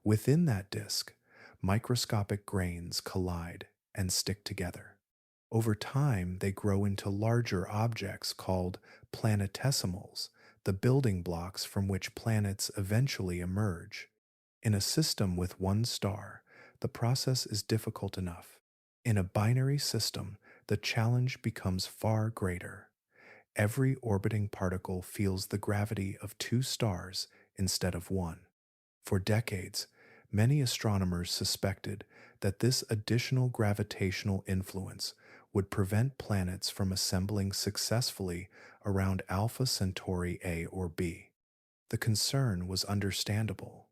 Within that disk, microscopic grains collide and stick together. Over time, they grow into larger objects called planetesimals, the building blocks from which planets eventually emerge. In a system with one star, the process is difficult enough. In a binary system, the challenge becomes far greater. Every orbiting particle feels the gravity of two stars instead of one. For decades, many astronomers suspected that this additional gravitational influence would prevent planets from assembling successfully around Alpha Centauri A or B. The concern was understandable.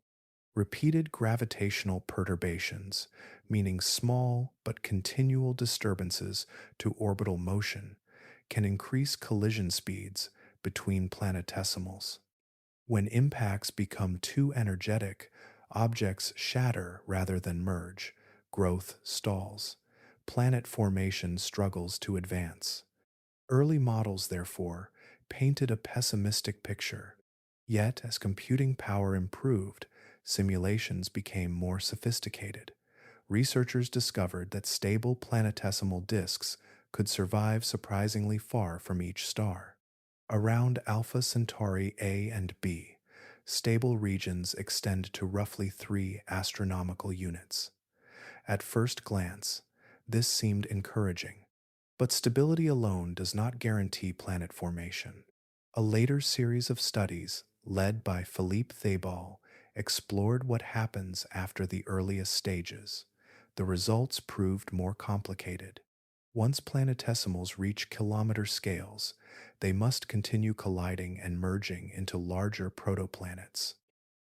Repeated gravitational perturbations, meaning small but continual disturbances to orbital motion, can increase collision speeds between planetesimals. When impacts become too energetic, objects shatter rather than merge, growth stalls, planet formation struggles to advance. Early models, therefore, painted a pessimistic picture. Yet, as computing power improved, simulations became more sophisticated. Researchers discovered that stable planetesimal disks could survive surprisingly far from each star. Around Alpha Centauri A and B, stable regions extend to roughly 3 astronomical units. At first glance, this seemed encouraging. But stability alone does not guarantee planet formation. A later series of studies, led by Philippe Thibault, explored what happens after the earliest stages. The results proved more complicated. Once planetesimals reach kilometer scales, they must continue colliding and merging into larger protoplanets.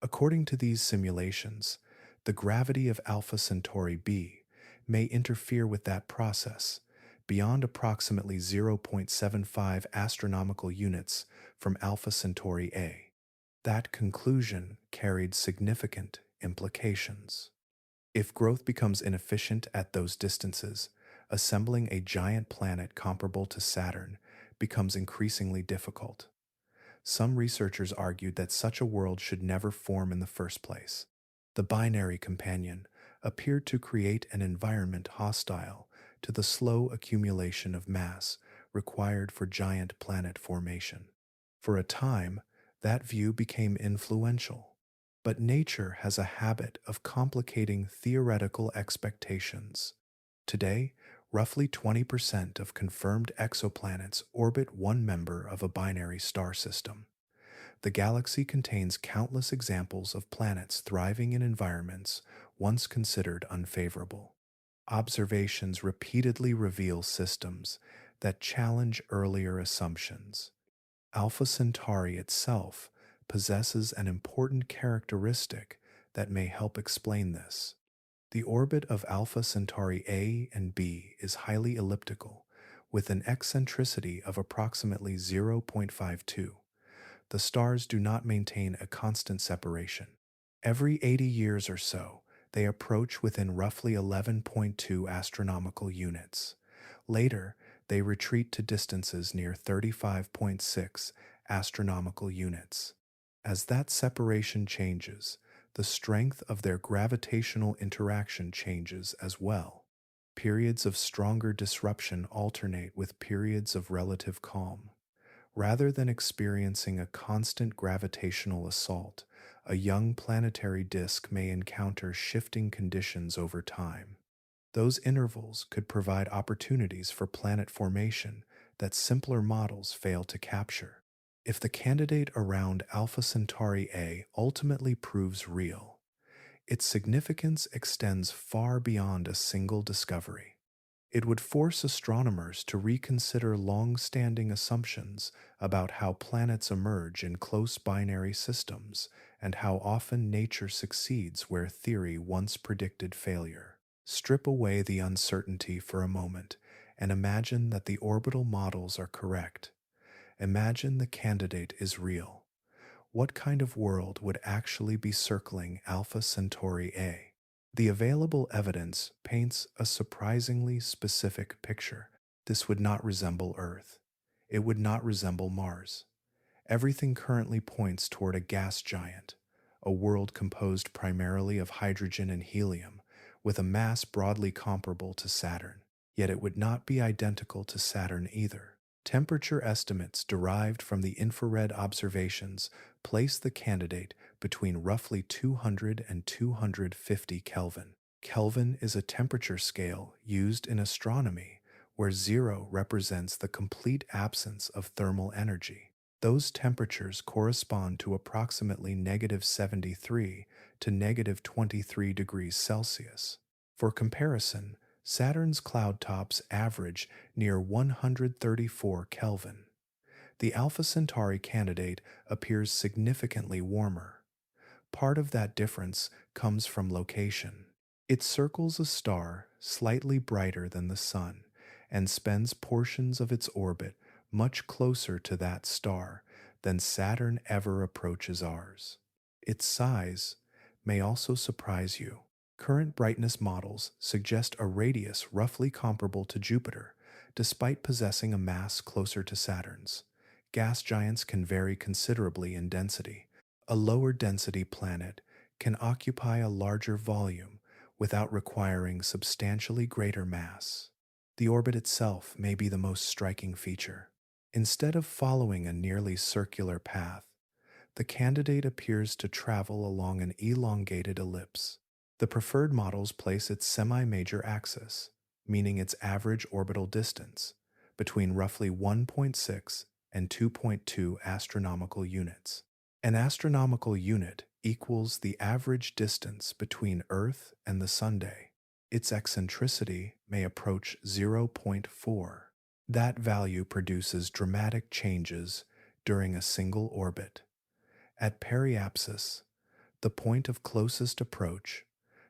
According to these simulations, the gravity of Alpha Centauri b may interfere with that process beyond approximately 0.75 astronomical units from Alpha Centauri A. That conclusion carried significant implications. If growth becomes inefficient at those distances, assembling a giant planet comparable to Saturn becomes increasingly difficult. Some researchers argued that such a world should never form in the first place. The binary companion appeared to create an environment hostile to the slow accumulation of mass required for giant planet formation. For a time, that view became influential. But nature has a habit of complicating theoretical expectations. Today, roughly 20% of confirmed exoplanets orbit one member of a binary star system. The galaxy contains countless examples of planets thriving in environments once considered unfavorable. Observations repeatedly reveal systems that challenge earlier assumptions. Alpha Centauri itself possesses an important characteristic that may help explain this. The orbit of Alpha Centauri A and B is highly elliptical, with an eccentricity of approximately 0.52. The stars do not maintain a constant separation. Every 80 years or so, They approach within roughly 11.2 astronomical units. Later, they retreat to distances near 35.6 astronomical units. As that separation changes, the strength of their gravitational interaction changes as well. Periods of stronger disruption alternate with periods of relative calm. Rather than experiencing a constant gravitational assault, a young planetary disk may encounter shifting conditions over time. Those intervals could provide opportunities for planet formation that simpler models fail to capture. If the candidate around Alpha Centauri A ultimately proves real, its significance extends far beyond a single discovery. It would force astronomers to reconsider long standing assumptions about how planets emerge in close binary systems and how often nature succeeds where theory once predicted failure. Strip away the uncertainty for a moment and imagine that the orbital models are correct. Imagine the candidate is real. What kind of world would actually be circling Alpha Centauri A? The available evidence paints a surprisingly specific picture. This would not resemble Earth. It would not resemble Mars. Everything currently points toward a gas giant, a world composed primarily of hydrogen and helium, with a mass broadly comparable to Saturn. Yet it would not be identical to Saturn either. Temperature estimates derived from the infrared observations place the candidate between roughly 200 and 250 Kelvin. Kelvin is a temperature scale used in astronomy where 0 represents the complete absence of thermal energy. Those temperatures correspond to approximately -73 to -23 degrees Celsius. For comparison, Saturn's cloud tops average near 134 Kelvin. The Alpha Centauri candidate appears significantly warmer. Part of that difference comes from location. It circles a star slightly brighter than the Sun and spends portions of its orbit much closer to that star than Saturn ever approaches ours. Its size may also surprise you. Current brightness models suggest a radius roughly comparable to Jupiter, despite possessing a mass closer to Saturn's. Gas giants can vary considerably in density. A lower density planet can occupy a larger volume without requiring substantially greater mass. The orbit itself may be the most striking feature. Instead of following a nearly circular path, the candidate appears to travel along an elongated ellipse. The preferred models place its semi-major axis, meaning its average orbital distance, between roughly 1.6 and 2.2 astronomical units. An astronomical unit equals the average distance between Earth and the Sunday. Its eccentricity may approach 0.4. That value produces dramatic changes during a single orbit. At periapsis, the point of closest approach,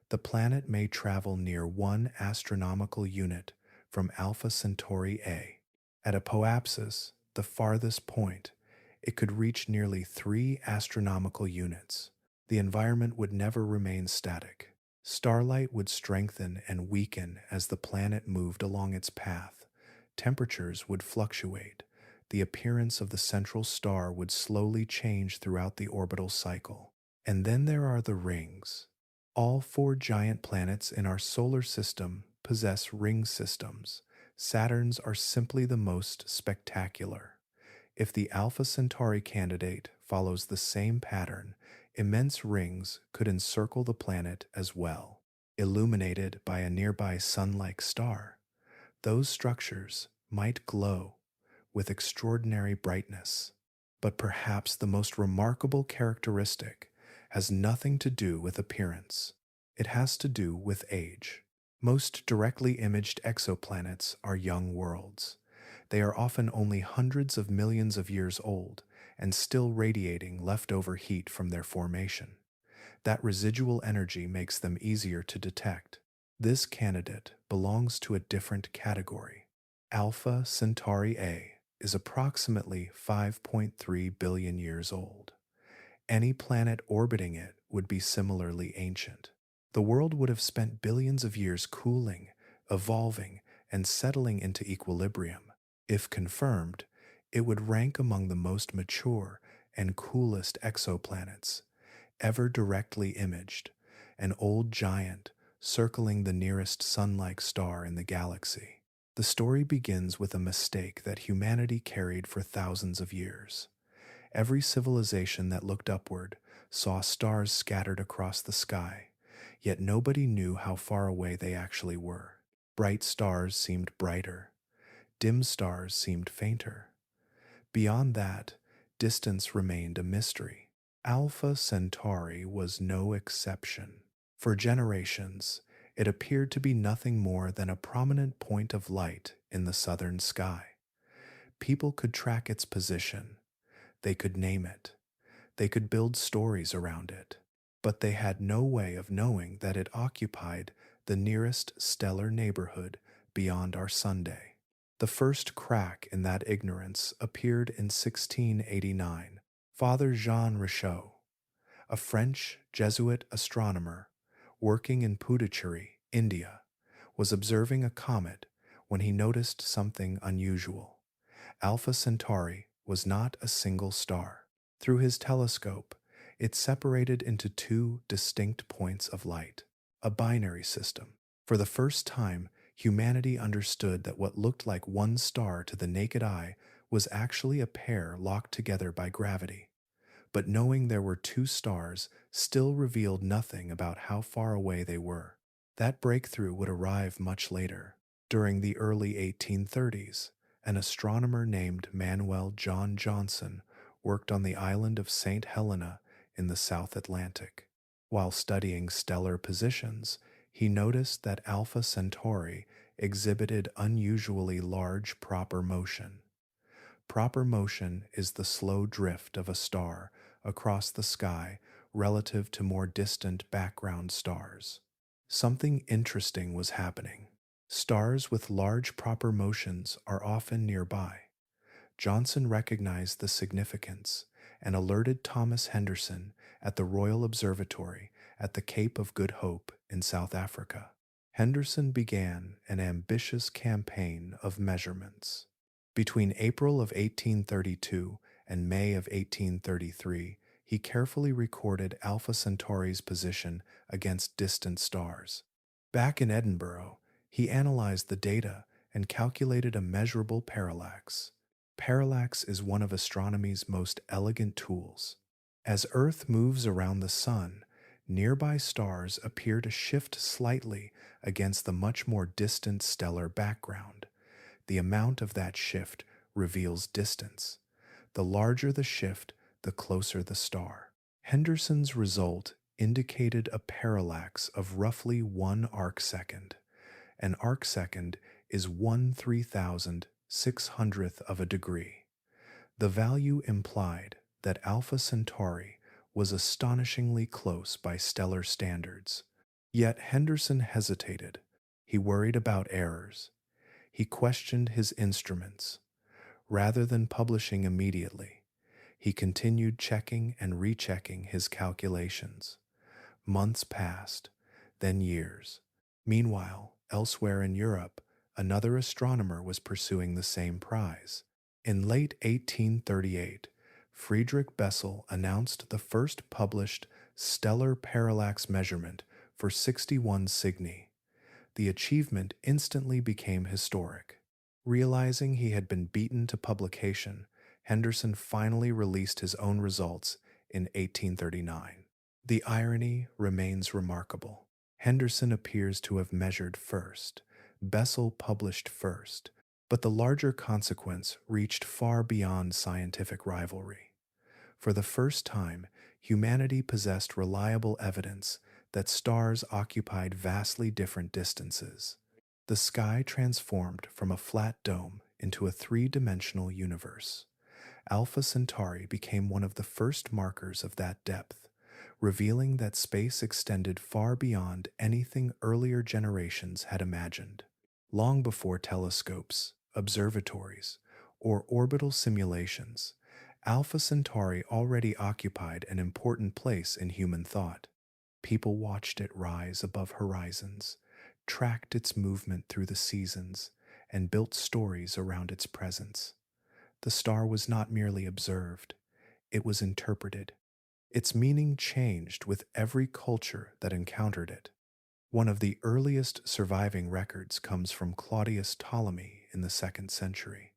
the planet may travel near 1 astronomical unit from Alpha Centauri A. At apoapsis, the farthest point, it could reach nearly 3 astronomical units. The environment would never remain static. Starlight would strengthen and weaken as the planet moved along its path. Temperatures would fluctuate. The appearance of the central star would slowly change throughout the orbital cycle. And then there are the rings. All 4 giant planets in our solar system possess ring systems. Saturn's are simply the most spectacular. If the Alpha Centauri candidate follows the same pattern, immense rings could encircle the planet as well, illuminated by a nearby sun-like star. Those structures might glow with extraordinary brightness. But perhaps the most remarkable characteristic has nothing to do with appearance. It has to do with age. Most directly imaged exoplanets are young worlds. They are often only hundreds of millions of years old and still radiating leftover heat from their formation. That residual energy makes them easier to detect. This candidate belongs to a different category. Alpha Centauri A is approximately 5.3 billion years old. Any planet orbiting it would be similarly ancient. The world would have spent billions of years cooling, evolving, and settling into equilibrium. If confirmed, it would rank among the most mature and coolest exoplanets ever directly imaged, an old giant circling the nearest sun-like star in the galaxy. The story begins with a mistake that humanity carried for thousands of years. Every civilization that looked upward saw stars scattered across the sky, yet nobody knew how far away they actually were. Bright stars seemed brighter, dim stars seemed fainter. Beyond that, distance remained a mystery. Alpha Centauri was no exception. For generations, it appeared to be nothing more than a prominent point of light in the southern sky. People could track its position, they could name it, they could build stories around it, but they had no way of knowing that it occupied the nearest stellar neighborhood beyond our Sunday. The first crack in that ignorance appeared in 1689. Father Jean Richaud, a French Jesuit astronomer working in Puducherry, India, was observing a comet when he noticed something unusual. Alpha Centauri was not a single star. Through his telescope, it separated into two distinct points of light, a binary system. For the first time, humanity understood that what looked like one star to the naked eye was actually a pair locked together by gravity. But knowing there were two stars still revealed nothing about how far away they were. That breakthrough would arrive much later. During the early 1830s, an astronomer named Manuel John Johnson worked on the island of St. Helena in the South Atlantic. While studying stellar positions, he noticed that Alpha Centauri exhibited unusually large proper motion. Proper motion is the slow drift of a star across the sky relative to more distant background stars. Something interesting was happening. Stars with large proper motions are often nearby. Johnson recognized the significance and alerted Thomas Henderson at the Royal Observatory at the Cape of Good Hope in South Africa. Henderson began an ambitious campaign of measurements. Between April of 1832 and May of 1833, he carefully recorded Alpha Centauri's position against distant stars. Back in Edinburgh, he analyzed the data and calculated a measurable parallax. Parallax is one of astronomy's most elegant tools. As Earth moves around the Sun, nearby stars appear to shift slightly against the much more distant stellar background. The amount of that shift reveals distance. The larger the shift, the closer the star. Henderson's result indicated a parallax of roughly 1 arcsecond. An arcsecond is 1/3600th of a degree. The value implied that Alpha Centauri was astonishingly close by stellar standards. Yet Henderson hesitated. He worried about errors. He questioned his instruments. Rather than publishing immediately, he continued checking and rechecking his calculations. Months passed, then years. Meanwhile, elsewhere in Europe, another astronomer was pursuing the same prize. In late 1838, Friedrich Bessel announced the first published stellar parallax measurement for 61 Cygni. The achievement instantly became historic. Realizing he had been beaten to publication, Henderson finally released his own results in 1839. The irony remains remarkable. Henderson appears to have measured first, Bessel published first, but the larger consequence reached far beyond scientific rivalry. For the first time, humanity possessed reliable evidence that stars occupied vastly different distances. The sky transformed from a flat dome into a three-dimensional universe. Alpha Centauri became one of the first markers of that depth, revealing that space extended far beyond anything earlier generations had imagined. Long before telescopes, observatories, or orbital simulations, Alpha Centauri already occupied an important place in human thought. People watched it rise above horizons, tracked its movement through the seasons, and built stories around its presence. The star was not merely observed, it was interpreted. Its meaning changed with every culture that encountered it. One of the earliest surviving records comes from Claudius Ptolemy in the 2nd century.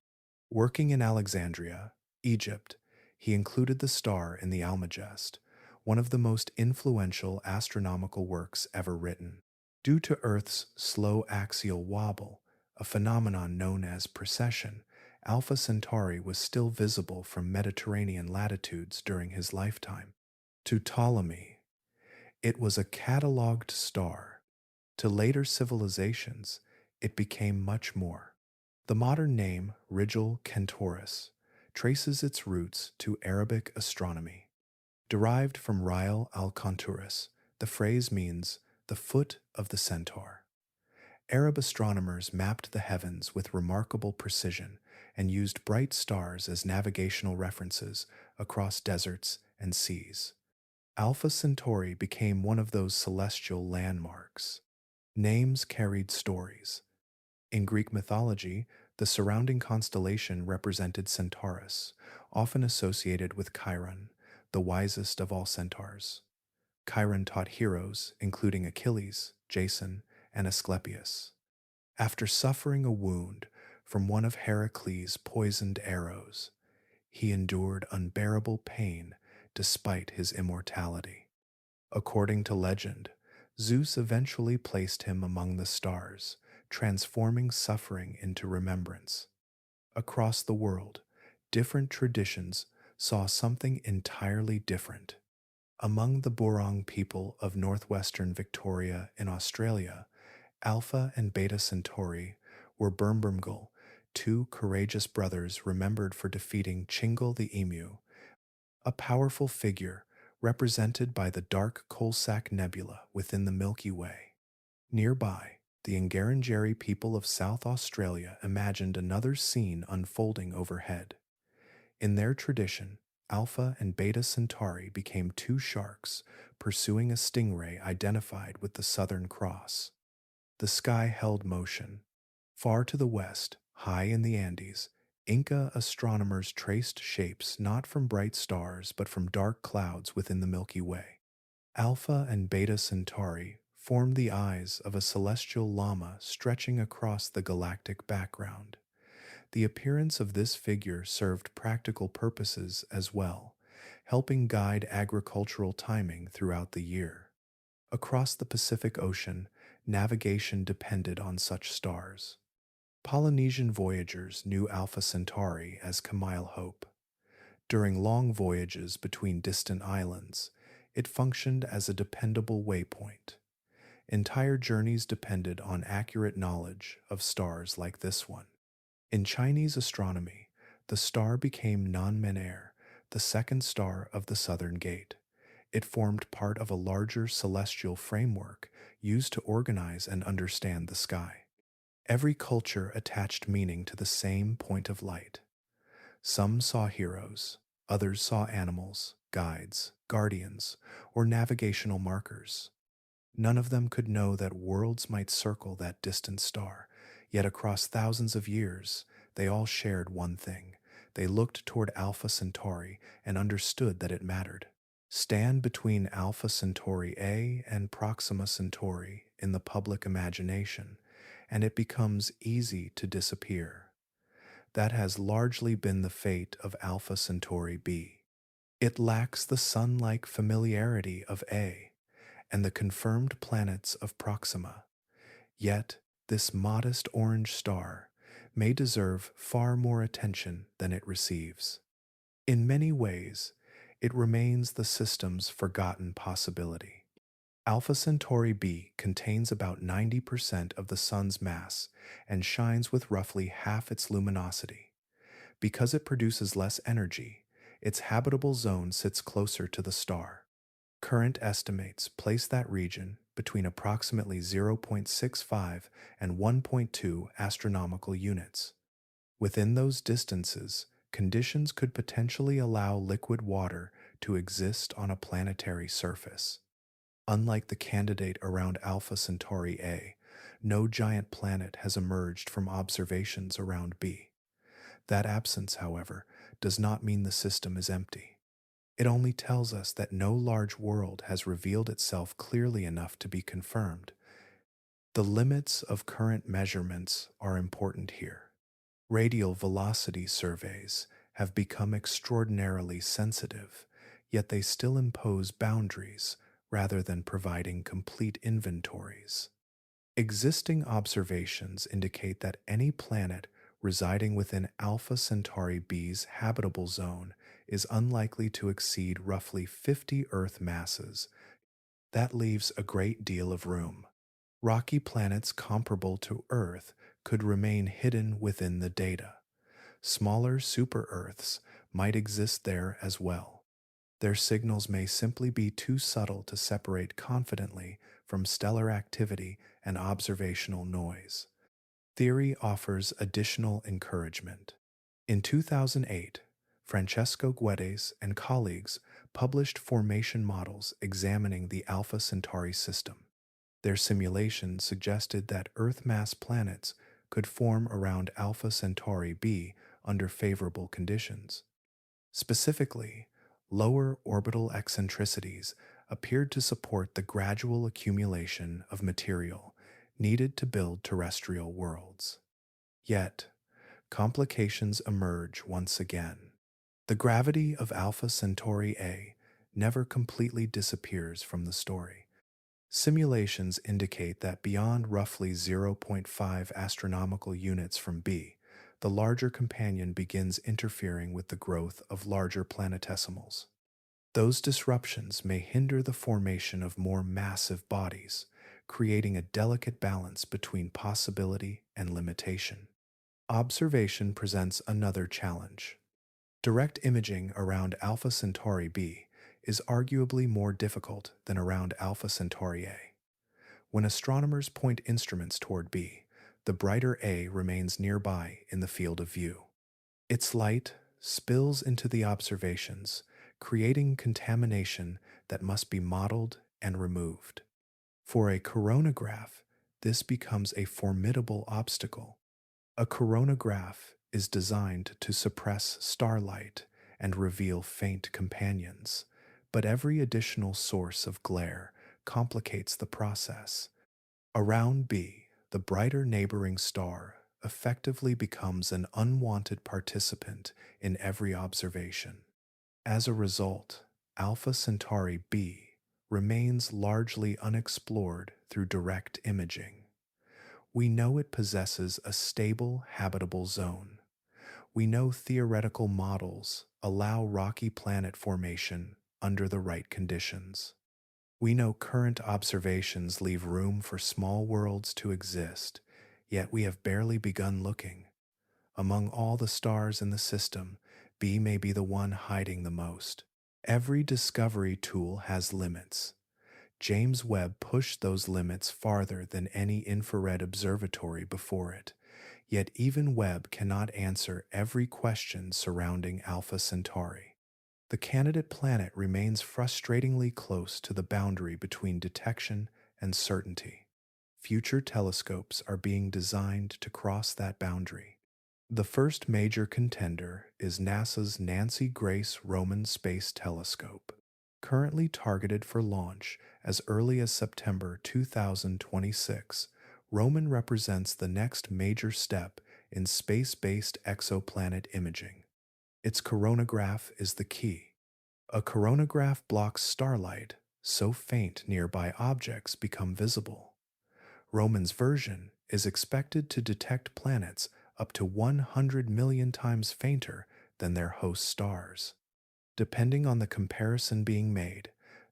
Working in Alexandria, Egypt, he included the star in the Almagest, one of the most influential astronomical works ever written. Due to Earth's slow axial wobble, a phenomenon known as precession, Alpha Centauri was still visible from Mediterranean latitudes during his lifetime. To Ptolemy, it was a catalogued star. To later civilizations, it became much more. The modern name Rigil Kentaurus traces its roots to Arabic astronomy. Derived from Ryle al-Khanturus, the phrase means the foot of the centaur. Arab astronomers mapped the heavens with remarkable precision and used bright stars as navigational references across deserts and seas. Alpha Centauri became one of those celestial landmarks. Names carried stories. In Greek mythology, the surrounding constellation represented Centaurus, often associated with Chiron, the wisest of all centaurs. Chiron taught heroes, including Achilles, Jason, and Asclepius. After suffering a wound from one of Heracles' poisoned arrows, he endured unbearable pain despite his immortality. According to legend, Zeus eventually placed him among the stars, transforming suffering into remembrance. Across the world, different traditions saw something entirely different. Among the Burong people of northwestern Victoria in Australia, Alpha and Beta Centauri were Bermbrumgal, two courageous brothers remembered for defeating Chingal the emu, a powerful figure represented by the dark Coalsack Nebula within the Milky Way. Nearby, the Ngarrindjeri people of South Australia imagined another scene unfolding overhead. In their tradition, Alpha and Beta Centauri became two sharks pursuing a stingray identified with the Southern Cross. The sky held motion. Far to the west, high in the Andes, Inca astronomers traced shapes not from bright stars but from dark clouds within the Milky Way. Alpha and Beta Centauri formed the eyes of a celestial llama stretching across the galactic background. The appearance of this figure served practical purposes as well, helping guide agricultural timing throughout the year. Across the Pacific Ocean, navigation depended on such stars. Polynesian voyagers knew Alpha Centauri as Camille Hope. During long voyages between distant islands, it functioned as a dependable waypoint. Entire journeys depended on accurate knowledge of stars like this one. In Chinese astronomy, the star became Non-Menaire, the second star of the Southern Gate. It formed part of a larger celestial framework used to organize and understand the sky. Every culture attached meaning to the same point of light. Some saw heroes, others saw animals, guides, guardians, or navigational markers. None of them could know that worlds might circle that distant star, yet across thousands of years, they all shared one thing. They looked toward Alpha Centauri and understood that it mattered. Stand between Alpha Centauri A and Proxima Centauri in the public imagination, and it becomes easy to disappear. That has largely been the fate of Alpha Centauri B. It lacks the sun-like familiarity of A and the confirmed planets of Proxima. Yet, this modest orange star may deserve far more attention than it receives. In many ways, it remains the system's forgotten possibility. Alpha Centauri B contains about 90% of the Sun's mass and shines with roughly half its luminosity. Because it produces less energy, its habitable zone sits closer to the star. Current estimates place that region between approximately 0.65 and 1.2 astronomical units. Within those distances, conditions could potentially allow liquid water to exist on a planetary surface. Unlike the candidate around Alpha Centauri A, no giant planet has emerged from observations around B. That absence, however, does not mean the system is empty. It only tells us that no large world has revealed itself clearly enough to be confirmed. The limits of current measurements are important here. Radial velocity surveys have become extraordinarily sensitive, yet they still impose boundaries rather than providing complete inventories. Existing observations indicate that any planet residing within Alpha Centauri B's habitable zone is unlikely to exceed roughly 50 Earth masses. That leaves a great deal of room. Rocky planets comparable to Earth could remain hidden within the data. Smaller super-Earths might exist there as well. Their signals may simply be too subtle to separate confidently from stellar activity and observational noise. Theory offers additional encouragement. In 2008, Francesco Guedes and colleagues published formation models examining the Alpha Centauri system. Their simulations suggested that Earth-mass planets could form around Alpha Centauri B under favorable conditions. Specifically, lower orbital eccentricities appeared to support the gradual accumulation of material needed to build terrestrial worlds. Yet, complications emerge once again. The gravity of Alpha Centauri A never completely disappears from the story. Simulations indicate that beyond roughly 0.5 astronomical units from B, the larger companion begins interfering with the growth of larger planetesimals. Those disruptions may hinder the formation of more massive bodies, creating a delicate balance between possibility and limitation. Observation presents another challenge. Direct imaging around Alpha Centauri B is arguably more difficult than around Alpha Centauri A. When astronomers point instruments toward B, the brighter A remains nearby in the field of view. Its light spills into the observations, creating contamination that must be modeled and removed. For a coronagraph, this becomes a formidable obstacle. A coronagraph is designed to suppress starlight and reveal faint companions, but every additional source of glare complicates the process. Around B, the brighter neighboring star effectively becomes an unwanted participant in every observation. As a result, Alpha Centauri B remains largely unexplored through direct imaging. We know it possesses a stable, habitable zone. We know theoretical models allow rocky planet formation under the right conditions. We know current observations leave room for small worlds to exist, yet we have barely begun looking. Among all the stars in the system, B may be the one hiding the most. Every discovery tool has limits. James Webb pushed those limits farther than any infrared observatory before it, yet even Webb cannot answer every question surrounding Alpha Centauri. The candidate planet remains frustratingly close to the boundary between detection and certainty. Future telescopes are being designed to cross that boundary. The first major contender is NASA's Nancy Grace Roman Space Telescope, currently targeted for launch as early as September 2026. Roman represents the next major step in space-based exoplanet imaging. Its coronagraph is the key. A coronagraph blocks starlight so faint nearby objects become visible. Roman's version is expected to detect planets up to 100 million times fainter than their host stars. Depending on the comparison being made,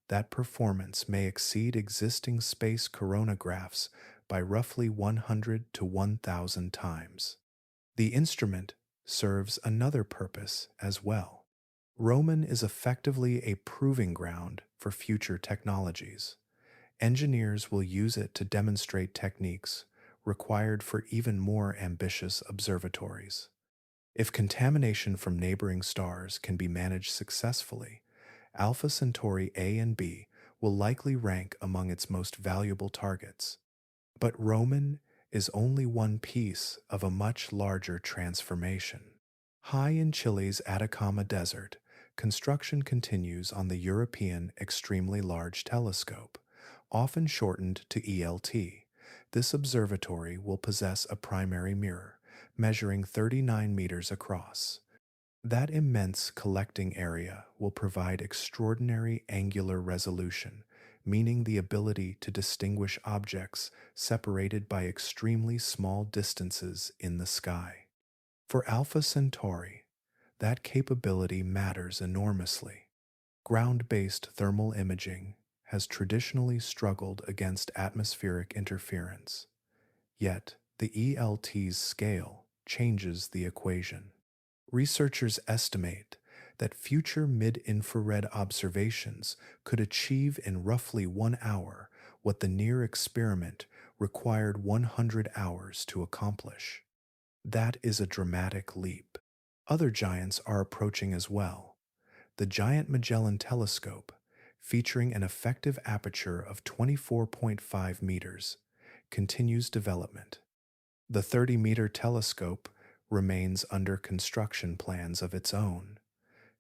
that performance may exceed existing space coronagraphs by roughly 100 to 1,000 times. The instrument serves another purpose as well. Roman is effectively a proving ground for future technologies. Engineers will use it to demonstrate techniques required for even more ambitious observatories. If contamination from neighboring stars can be managed successfully, Alpha Centauri A and B will likely rank among its most valuable targets. But Roman is only one piece of a much larger transformation. High in Chile's Atacama Desert, construction continues on the European Extremely Large Telescope, often shortened to ELT. This observatory will possess a primary mirror, measuring 39 meters across. That immense collecting area will provide extraordinary angular resolution, meaning the ability to distinguish objects separated by extremely small distances in the sky. For Alpha Centauri, that capability matters enormously. Ground-based thermal imaging has traditionally struggled against atmospheric interference, yet the ELT's scale changes the equation. Researchers estimate that future mid-infrared observations could achieve in roughly 1 hour what the NEAR experiment required 100 hours to accomplish. That is a dramatic leap. Other giants are approaching as well. The Giant Magellan Telescope, featuring an effective aperture of 24.5 meters, continues development. The 30-meter telescope remains under construction plans of its own.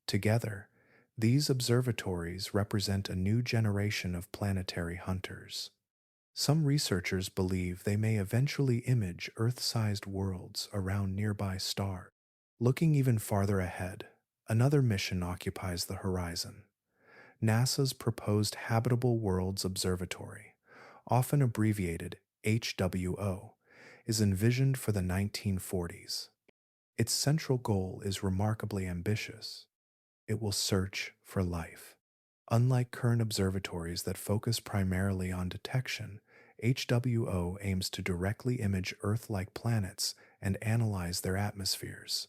Together, these observatories represent a new generation of planetary hunters. Some researchers believe they may eventually image Earth-sized worlds around nearby stars. Looking even farther ahead, another mission occupies the horizon. NASA's proposed Habitable Worlds Observatory, often abbreviated HWO, is envisioned for the 1940s. Its central goal is remarkably ambitious. It will search for life. Unlike current observatories that focus primarily on detection, HWO aims to directly image Earth-like planets and analyze their atmospheres.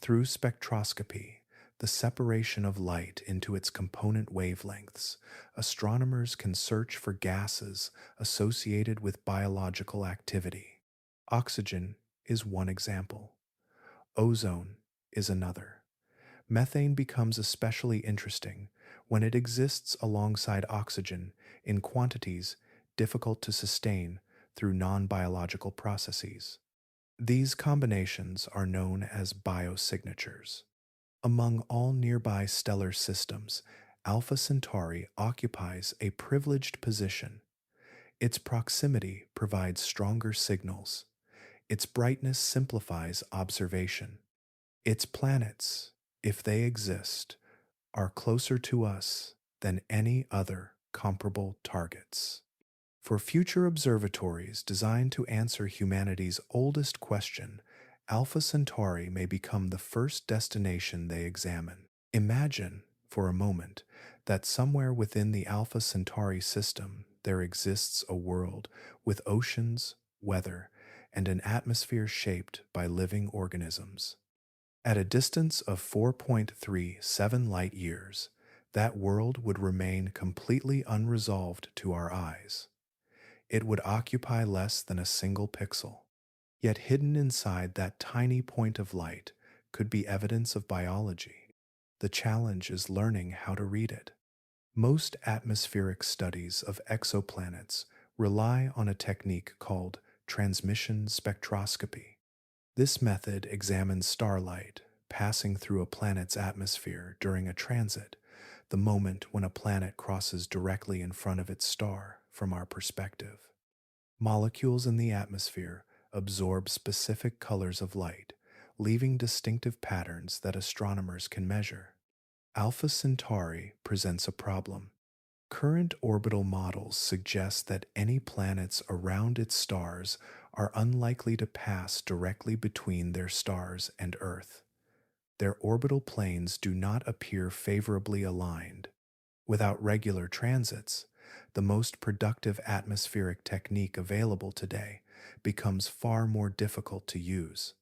Through spectroscopy, the separation of light into its component wavelengths, astronomers can search for gases associated with biological activity. Oxygen is one example. Ozone is another. Methane becomes especially interesting when it exists alongside oxygen in quantities difficult to sustain through non-biological processes. These combinations are known as biosignatures. Among all nearby stellar systems, Alpha Centauri occupies a privileged position. Its proximity provides stronger signals. Its brightness simplifies observation. Its planets, if they exist, are closer to us than any other comparable targets. For future observatories designed to answer humanity's oldest question, Alpha Centauri may become the first destination they examine. Imagine, for a moment, that somewhere within the Alpha Centauri system there exists a world with oceans, weather, and an atmosphere shaped by living organisms. At a distance of 4.37 light years, that world would remain completely unresolved to our eyes. It would occupy less than a single pixel. Yet hidden inside that tiny point of light could be evidence of biology. The challenge is learning how to read it. Most atmospheric studies of exoplanets rely on a technique called transmission spectroscopy. This method examines starlight passing through a planet's atmosphere during a transit, the moment when a planet crosses directly in front of its star from our perspective. Molecules in the atmosphere absorb specific colors of light, leaving distinctive patterns that astronomers can measure. Alpha Centauri presents a problem. Current orbital models suggest that any planets around its stars are unlikely to pass directly between their stars and Earth. Their orbital planes do not appear favorably aligned. Without regular transits, the most productive atmospheric technique available today becomes far more difficult to use.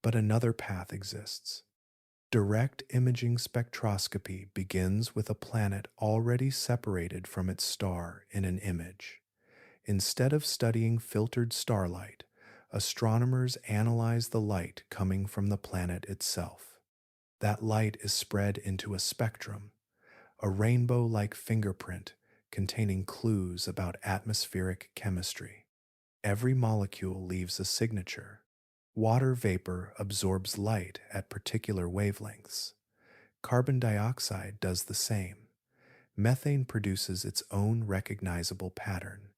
But another path exists. Direct imaging spectroscopy begins with a planet already separated from its star in an image. Instead of studying filtered starlight, astronomers analyze the light coming from the planet itself. That light is spread into a spectrum, a rainbow-like fingerprint containing clues about atmospheric chemistry. Every molecule leaves a signature. Water vapor absorbs light at particular wavelengths. Carbon dioxide does the same. Methane produces its own recognizable pattern.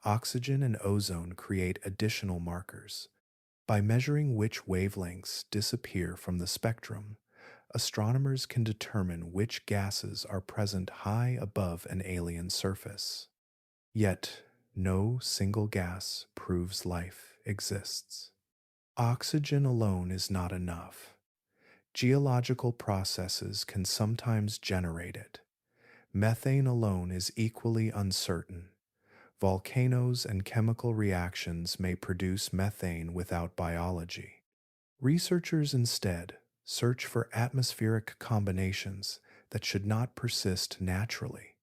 Oxygen and ozone create additional markers. By measuring which wavelengths disappear from the spectrum, astronomers can determine which gases are present high above an alien surface. Yet, no single gas proves life exists. Oxygen alone is not enough. Geological processes can sometimes generate it. Methane alone is equally uncertain. Volcanoes and chemical reactions may produce methane without biology. Researchers instead search for atmospheric combinations that should not persist naturally.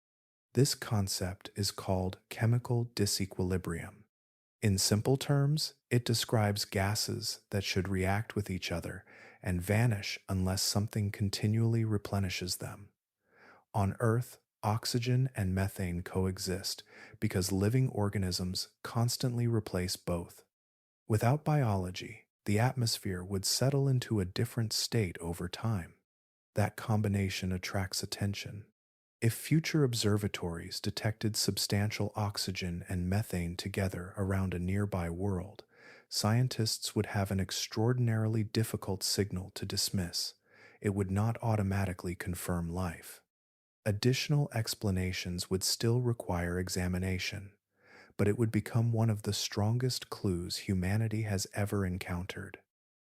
This concept is called chemical disequilibrium. In simple terms, it describes gases that should react with each other and vanish unless something continually replenishes them. On Earth, oxygen and methane coexist because living organisms constantly replace both. Without biology, the atmosphere would settle into a different state over time. That combination attracts attention. If future observatories detected substantial oxygen and methane together around a nearby world, scientists would have an extraordinarily difficult signal to dismiss. It would not automatically confirm life. Additional explanations would still require examination, but it would become one of the strongest clues humanity has ever encountered.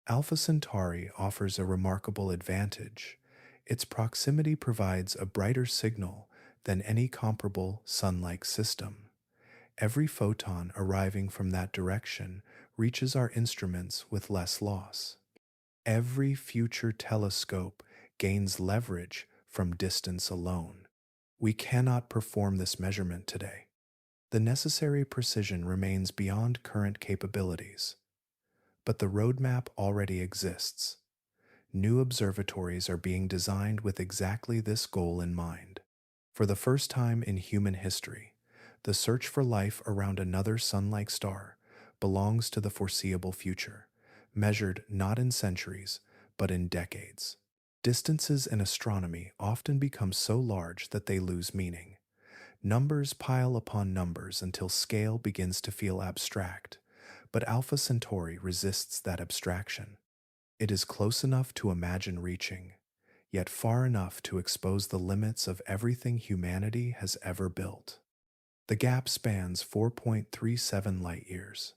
Alpha Centauri offers a remarkable advantage. Its proximity provides a brighter signal than any comparable sun-like system. Every photon arriving from that direction reaches our instruments with less loss. Every future telescope gains leverage from distance alone. We cannot perform this measurement today. The necessary precision remains beyond current capabilities. But the roadmap already exists. New observatories are being designed with exactly this goal in mind. For the first time in human history, the search for life around another sun-like star belongs to the foreseeable future, measured not in centuries, but in decades. Distances in astronomy often become so large that they lose meaning. Numbers pile upon numbers until scale begins to feel abstract, but Alpha Centauri resists that abstraction. It is close enough to imagine reaching, yet far enough to expose the limits of everything humanity has ever built. The gap spans 4.37 light-years.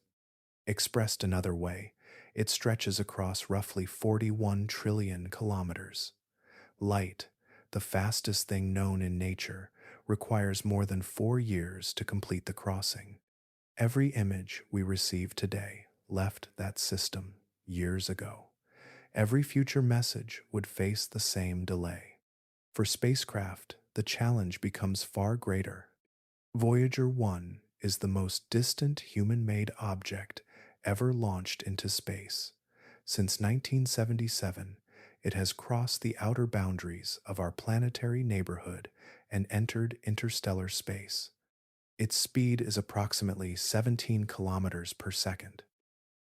Expressed another way, it stretches across roughly 41 trillion kilometers. Light, the fastest thing known in nature, requires more than 4 years to complete the crossing. Every image we receive today left that system years ago. Every future message would face the same delay. For spacecraft, the challenge becomes far greater. Voyager 1 is the most distant human-made object ever launched into space. Since 1977, it has crossed the outer boundaries of our planetary neighborhood and entered interstellar space. Its speed is approximately 17 kilometers per second.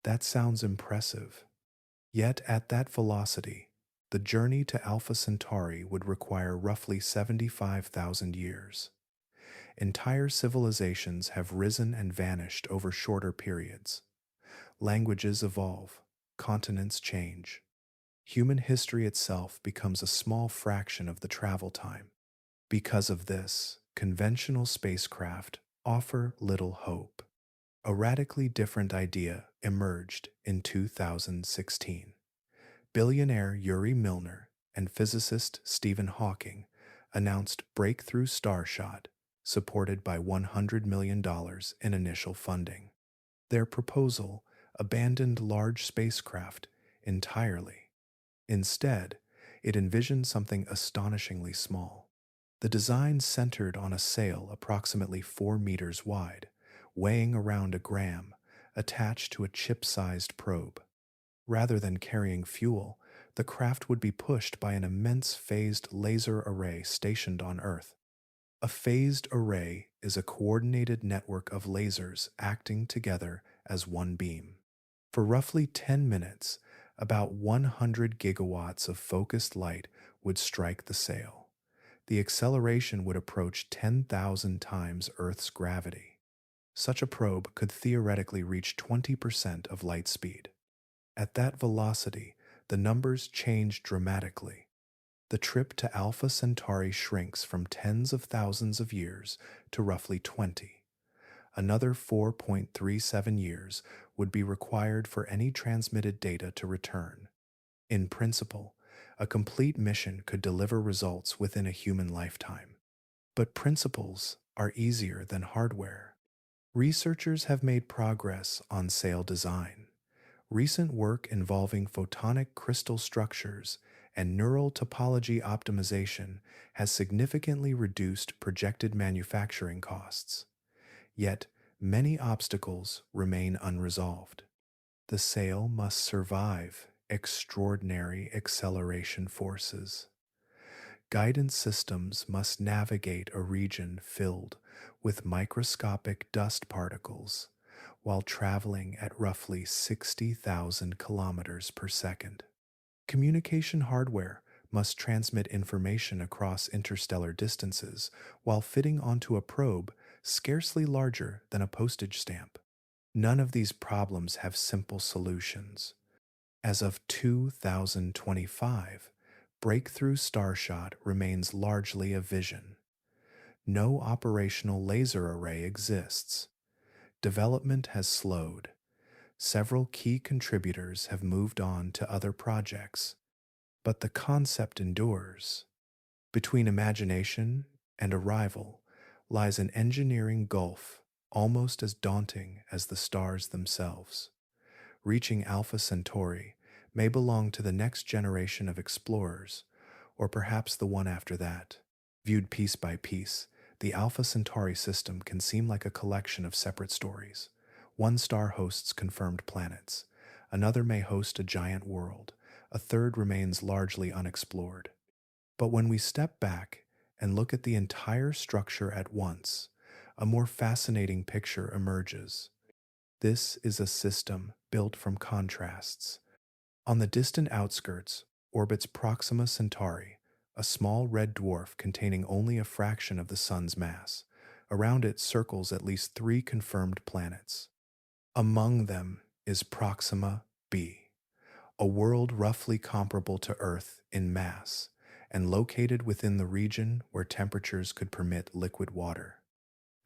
That sounds impressive. Yet at that velocity, the journey to Alpha Centauri would require roughly 75,000 years. Entire civilizations have risen and vanished over shorter periods. Languages evolve, continents change. Human history itself becomes a small fraction of the travel time. Because of this, conventional spacecraft offer little hope. A radically different idea emerged in 2016. Billionaire Yuri Milner and physicist Stephen Hawking announced Breakthrough Starshot, supported by $100 million in initial funding. Their proposal abandoned large spacecraft entirely. Instead, it envisioned something astonishingly small. The design centered on a sail approximately 4 meters wide, weighing around a gram, attached to a chip-sized probe. Rather than carrying fuel, the craft would be pushed by an immense phased laser array stationed on Earth. A phased array is a coordinated network of lasers acting together as one beam. For roughly 10 minutes, about 100 gigawatts of focused light would strike the sail. The acceleration would approach 10,000 times Earth's gravity. Such a probe could theoretically reach 20% of light speed. At that velocity, the numbers change dramatically. The trip to Alpha Centauri shrinks from tens of thousands of years to roughly 20. Another 4.37 years would be required for any transmitted data to return. In principle, a complete mission could deliver results within a human lifetime. But principles are easier than hardware. Researchers have made progress on sail design. Recent work involving photonic crystal structures and neural topology optimization has significantly reduced projected manufacturing costs. Yet, many obstacles remain unresolved. The sail must survive extraordinary acceleration forces. Guidance systems must navigate a region filled with microscopic dust particles while traveling at roughly 60,000 kilometers per second. Communication hardware must transmit information across interstellar distances while fitting onto a probe scarcely larger than a postage stamp. None of these problems have simple solutions. As of 2025, breakthrough starshot remains largely a vision. No operational laser array exists. Development has slowed. Several key contributors have moved on to other projects, but the concept endures. Between imagination and arrival lies an engineering gulf almost as daunting as the stars themselves. Reaching Alpha Centauri may belong to the next generation of explorers, or perhaps the one after that. Viewed piece by piece, the Alpha Centauri system can seem like a collection of separate stories. One star hosts confirmed planets, another may host a giant world, a third remains largely unexplored. But when we step back and look at the entire structure at once, a more fascinating picture emerges. This is a system built from contrasts. On the distant outskirts orbits Proxima Centauri, a small red dwarf containing only a fraction of the Sun's mass. Around it circles at least 3 confirmed planets. Among them is Proxima b, a world roughly comparable to Earth in mass and located within the region where temperatures could permit liquid water.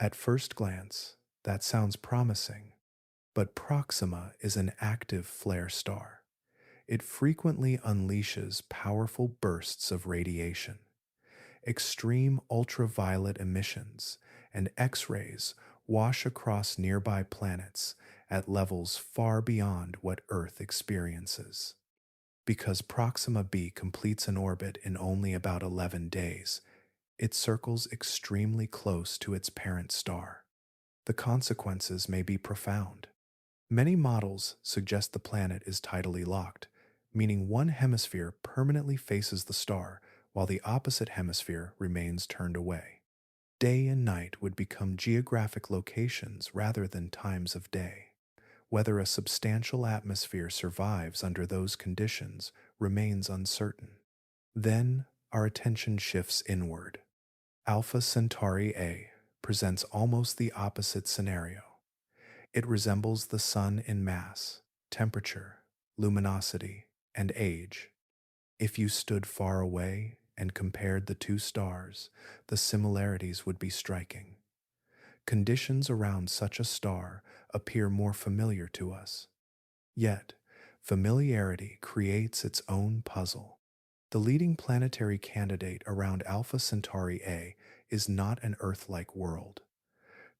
At first glance, that sounds promising, but Proxima is an active flare star. It frequently unleashes powerful bursts of radiation. Extreme ultraviolet emissions and X-rays wash across nearby planets at levels far beyond what Earth experiences. Because Proxima b completes an orbit in only about 11 days, it circles extremely close to its parent star. The consequences may be profound. Many models suggest the planet is tidally locked, meaning one hemisphere permanently faces the star while the opposite hemisphere remains turned away. Day and night would become geographic locations rather than times of day. Whether a substantial atmosphere survives under those conditions remains uncertain. Then our attention shifts inward. Alpha Centauri A presents almost the opposite scenario. It resembles the Sun in mass, temperature, luminosity, and age. If you stood far away and compared the two stars, the similarities would be striking. Conditions around such a star appear more familiar to us. Yet, familiarity creates its own puzzle. The leading planetary candidate around Alpha Centauri A is not an Earth-like world.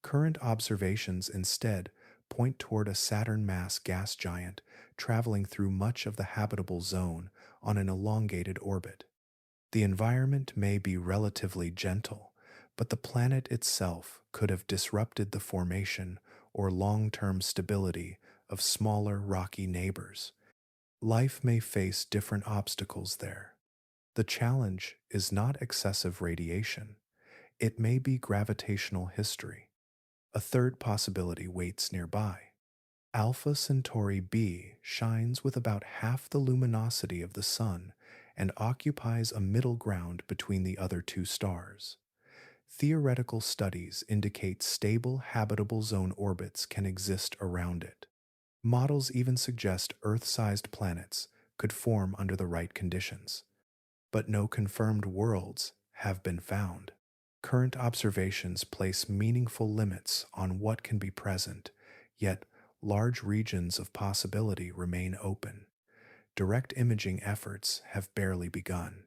Current observations instead point toward a Saturn-mass gas giant traveling through much of the habitable zone on an elongated orbit. The environment may be relatively gentle, but the planet itself could have disrupted the formation or long-term stability of smaller rocky neighbors. Life may face different obstacles there. The challenge is not excessive radiation. It may be gravitational history. A third possibility waits nearby. Alpha Centauri B shines with about half the luminosity of the Sun and occupies a middle ground between the other two stars. Theoretical studies indicate stable habitable zone orbits can exist around it. Models even suggest Earth-sized planets could form under the right conditions, but no confirmed worlds have been found. Current observations place meaningful limits on what can be present, yet large regions of possibility remain open. Direct imaging efforts have barely begun.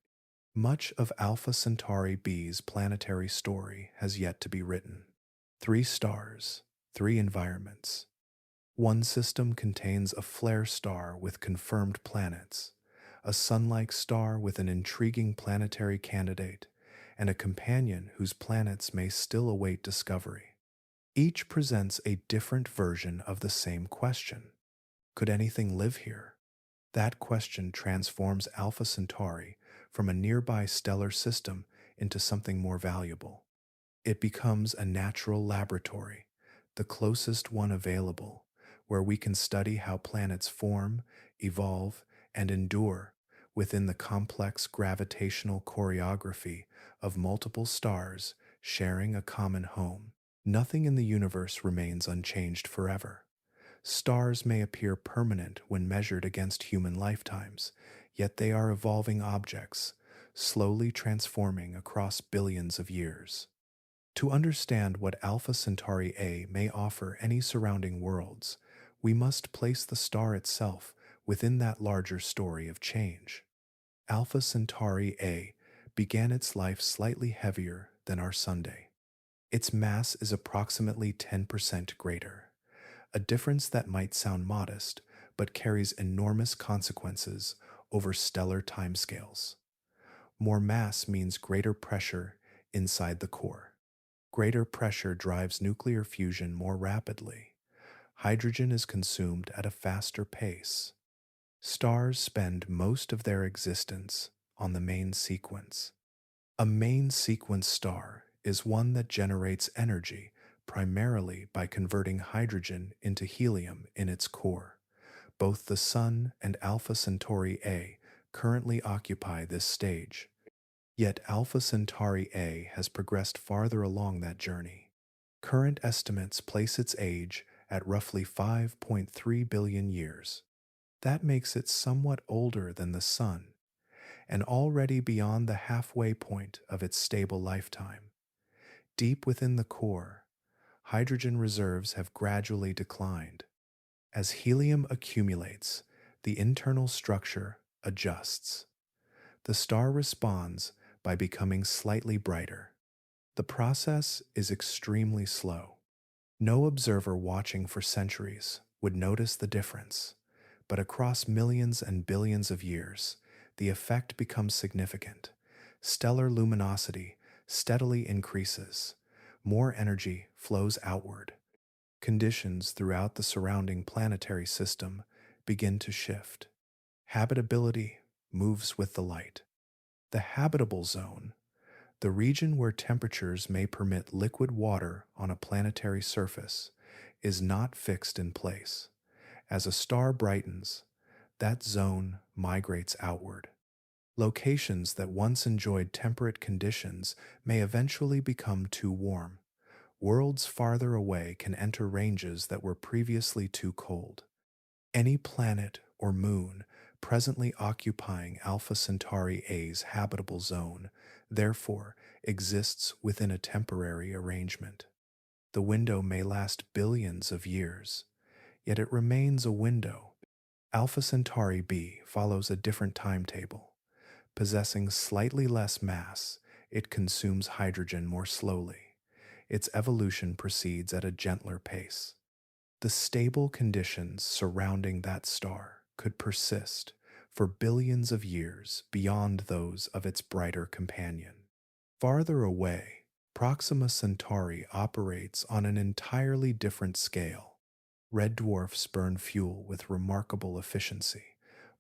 Much of Alpha Centauri B's planetary story has yet to be written. 3 stars, 3 environments. One system contains a flare star with confirmed planets, a sun-like star with an intriguing planetary candidate, and a companion whose planets may still await discovery. Each presents a different version of the same question. Could anything live here? That question transforms Alpha Centauri from a nearby stellar system into something more valuable. It becomes a natural laboratory, the closest one available, where we can study how planets form, evolve, and endure within the complex gravitational choreography of multiple stars sharing a common home. Nothing in the universe remains unchanged forever. Stars may appear permanent when measured against human lifetimes, yet they are evolving objects, slowly transforming across billions of years. To understand what Alpha Centauri A may offer any surrounding worlds, we must place the star itself within that larger story of change. Alpha Centauri A began its life slightly heavier than our Sunday. Its mass is approximately 10% greater, a difference that might sound modest but carries enormous consequences over stellar timescales. More mass means greater pressure inside the core. Greater pressure drives nuclear fusion more rapidly. Hydrogen is consumed at a faster pace. Stars spend most of their existence on the main sequence. A main sequence star is one that generates energy primarily by converting hydrogen into helium in its core. Both the Sun and Alpha Centauri A currently occupy this stage. Yet Alpha Centauri A has progressed farther along that journey. Current estimates place its age at roughly 5.3 billion years. That makes it somewhat older than the Sun, and already beyond the halfway point of its stable lifetime. Deep within the core, hydrogen reserves have gradually declined. As helium accumulates, the internal structure adjusts. The star responds by becoming slightly brighter. The process is extremely slow. No observer watching for centuries would notice the difference, but across millions and billions of years, the effect becomes significant. Stellar luminosity steadily increases. More energy flows outward. Conditions throughout the surrounding planetary system begin to shift. Habitability moves with the light. The habitable zone, the region where temperatures may permit liquid water on a planetary surface, is not fixed in place. As a star brightens, that zone migrates outward. Locations that once enjoyed temperate conditions may eventually become too warm. Worlds farther away can enter ranges that were previously too cold. Any planet or moon presently occupying Alpha Centauri A's habitable zone, therefore, exists within a temporary arrangement. The window may last billions of years, yet it remains a window. Alpha Centauri B follows a different timetable. Possessing slightly less mass, it consumes hydrogen more slowly. Its evolution proceeds at a gentler pace. The stable conditions surrounding that star could persist for billions of years beyond those of its brighter companion. Farther away, Proxima Centauri operates on an entirely different scale. Red dwarfs burn fuel with remarkable efficiency.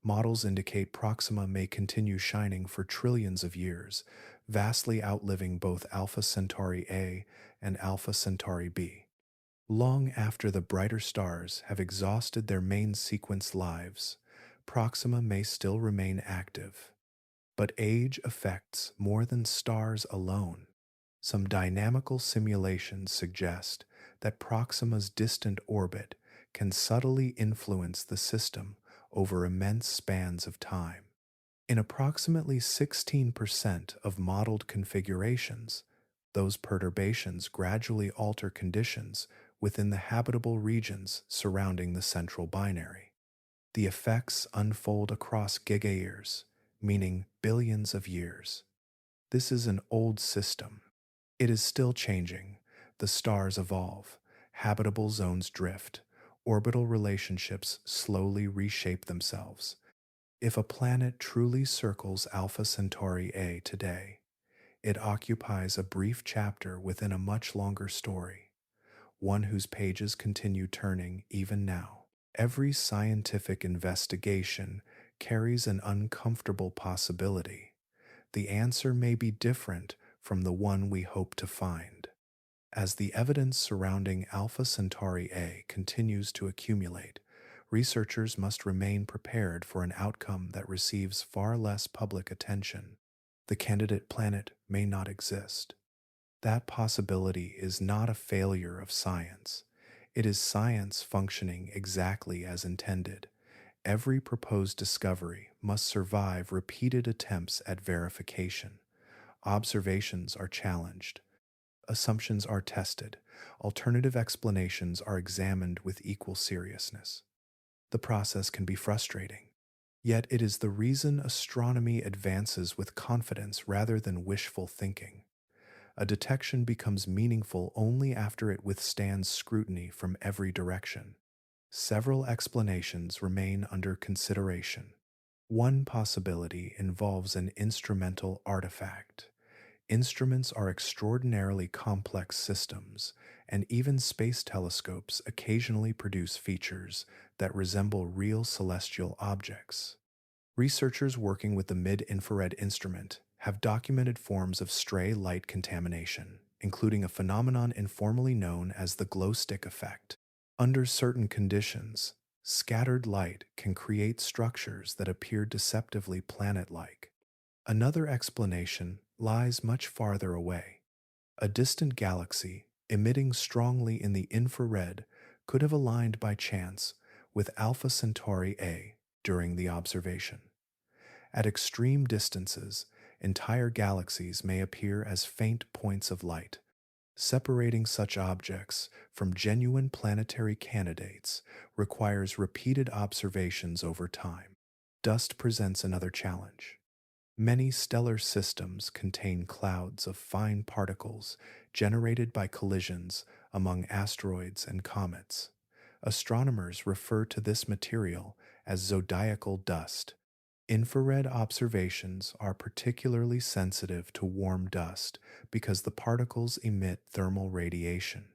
Models indicate Proxima may continue shining for trillions of years, vastly outliving both Alpha Centauri A and Alpha Centauri B. Long after the brighter stars have exhausted their main sequence lives, Proxima may still remain active. But age affects more than stars alone. Some dynamical simulations suggest that Proxima's distant orbit can subtly influence the system over immense spans of time. In approximately 16% of modeled configurations, those perturbations gradually alter conditions within the habitable regions surrounding the central binary. The effects unfold across gigayears, meaning billions of years. This is an old system. It is still changing. The stars evolve, habitable zones drift, orbital relationships slowly reshape themselves. If a planet truly circles Alpha Centauri A today, it occupies a brief chapter within a much longer story, one whose pages continue turning even now. Every scientific investigation carries an uncomfortable possibility. The answer may be different from the one we hope to find. As the evidence surrounding Alpha Centauri A continues to accumulate, researchers must remain prepared for an outcome that receives far less public attention. The candidate planet may not exist. That possibility is not a failure of science. It is science functioning exactly as intended. Every proposed discovery must survive repeated attempts at verification. Observations are challenged. Assumptions are tested. Alternative explanations are examined with equal seriousness. The process can be frustrating. Yet it is the reason astronomy advances with confidence rather than wishful thinking. A detection becomes meaningful only after it withstands scrutiny from every direction. Several explanations remain under consideration. One possibility involves an instrumental artifact. Instruments are extraordinarily complex systems, and even space telescopes occasionally produce features that resemble real celestial objects. Researchers working with the mid-infrared instrument have documented forms of stray light contamination, including a phenomenon informally known as the glow stick effect. Under certain conditions, scattered light can create structures that appear deceptively planet-like. Another explanation lies much farther away. A distant galaxy, emitting strongly in the infrared, could have aligned by chance with Alpha Centauri A during the observation. At extreme distances, entire galaxies may appear as faint points of light. Separating such objects from genuine planetary candidates requires repeated observations over time. Dust presents another challenge. Many stellar systems contain clouds of fine particles generated by collisions among asteroids and comets. Astronomers refer to this material as zodiacal dust. Infrared observations are particularly sensitive to warm dust because the particles emit thermal radiation.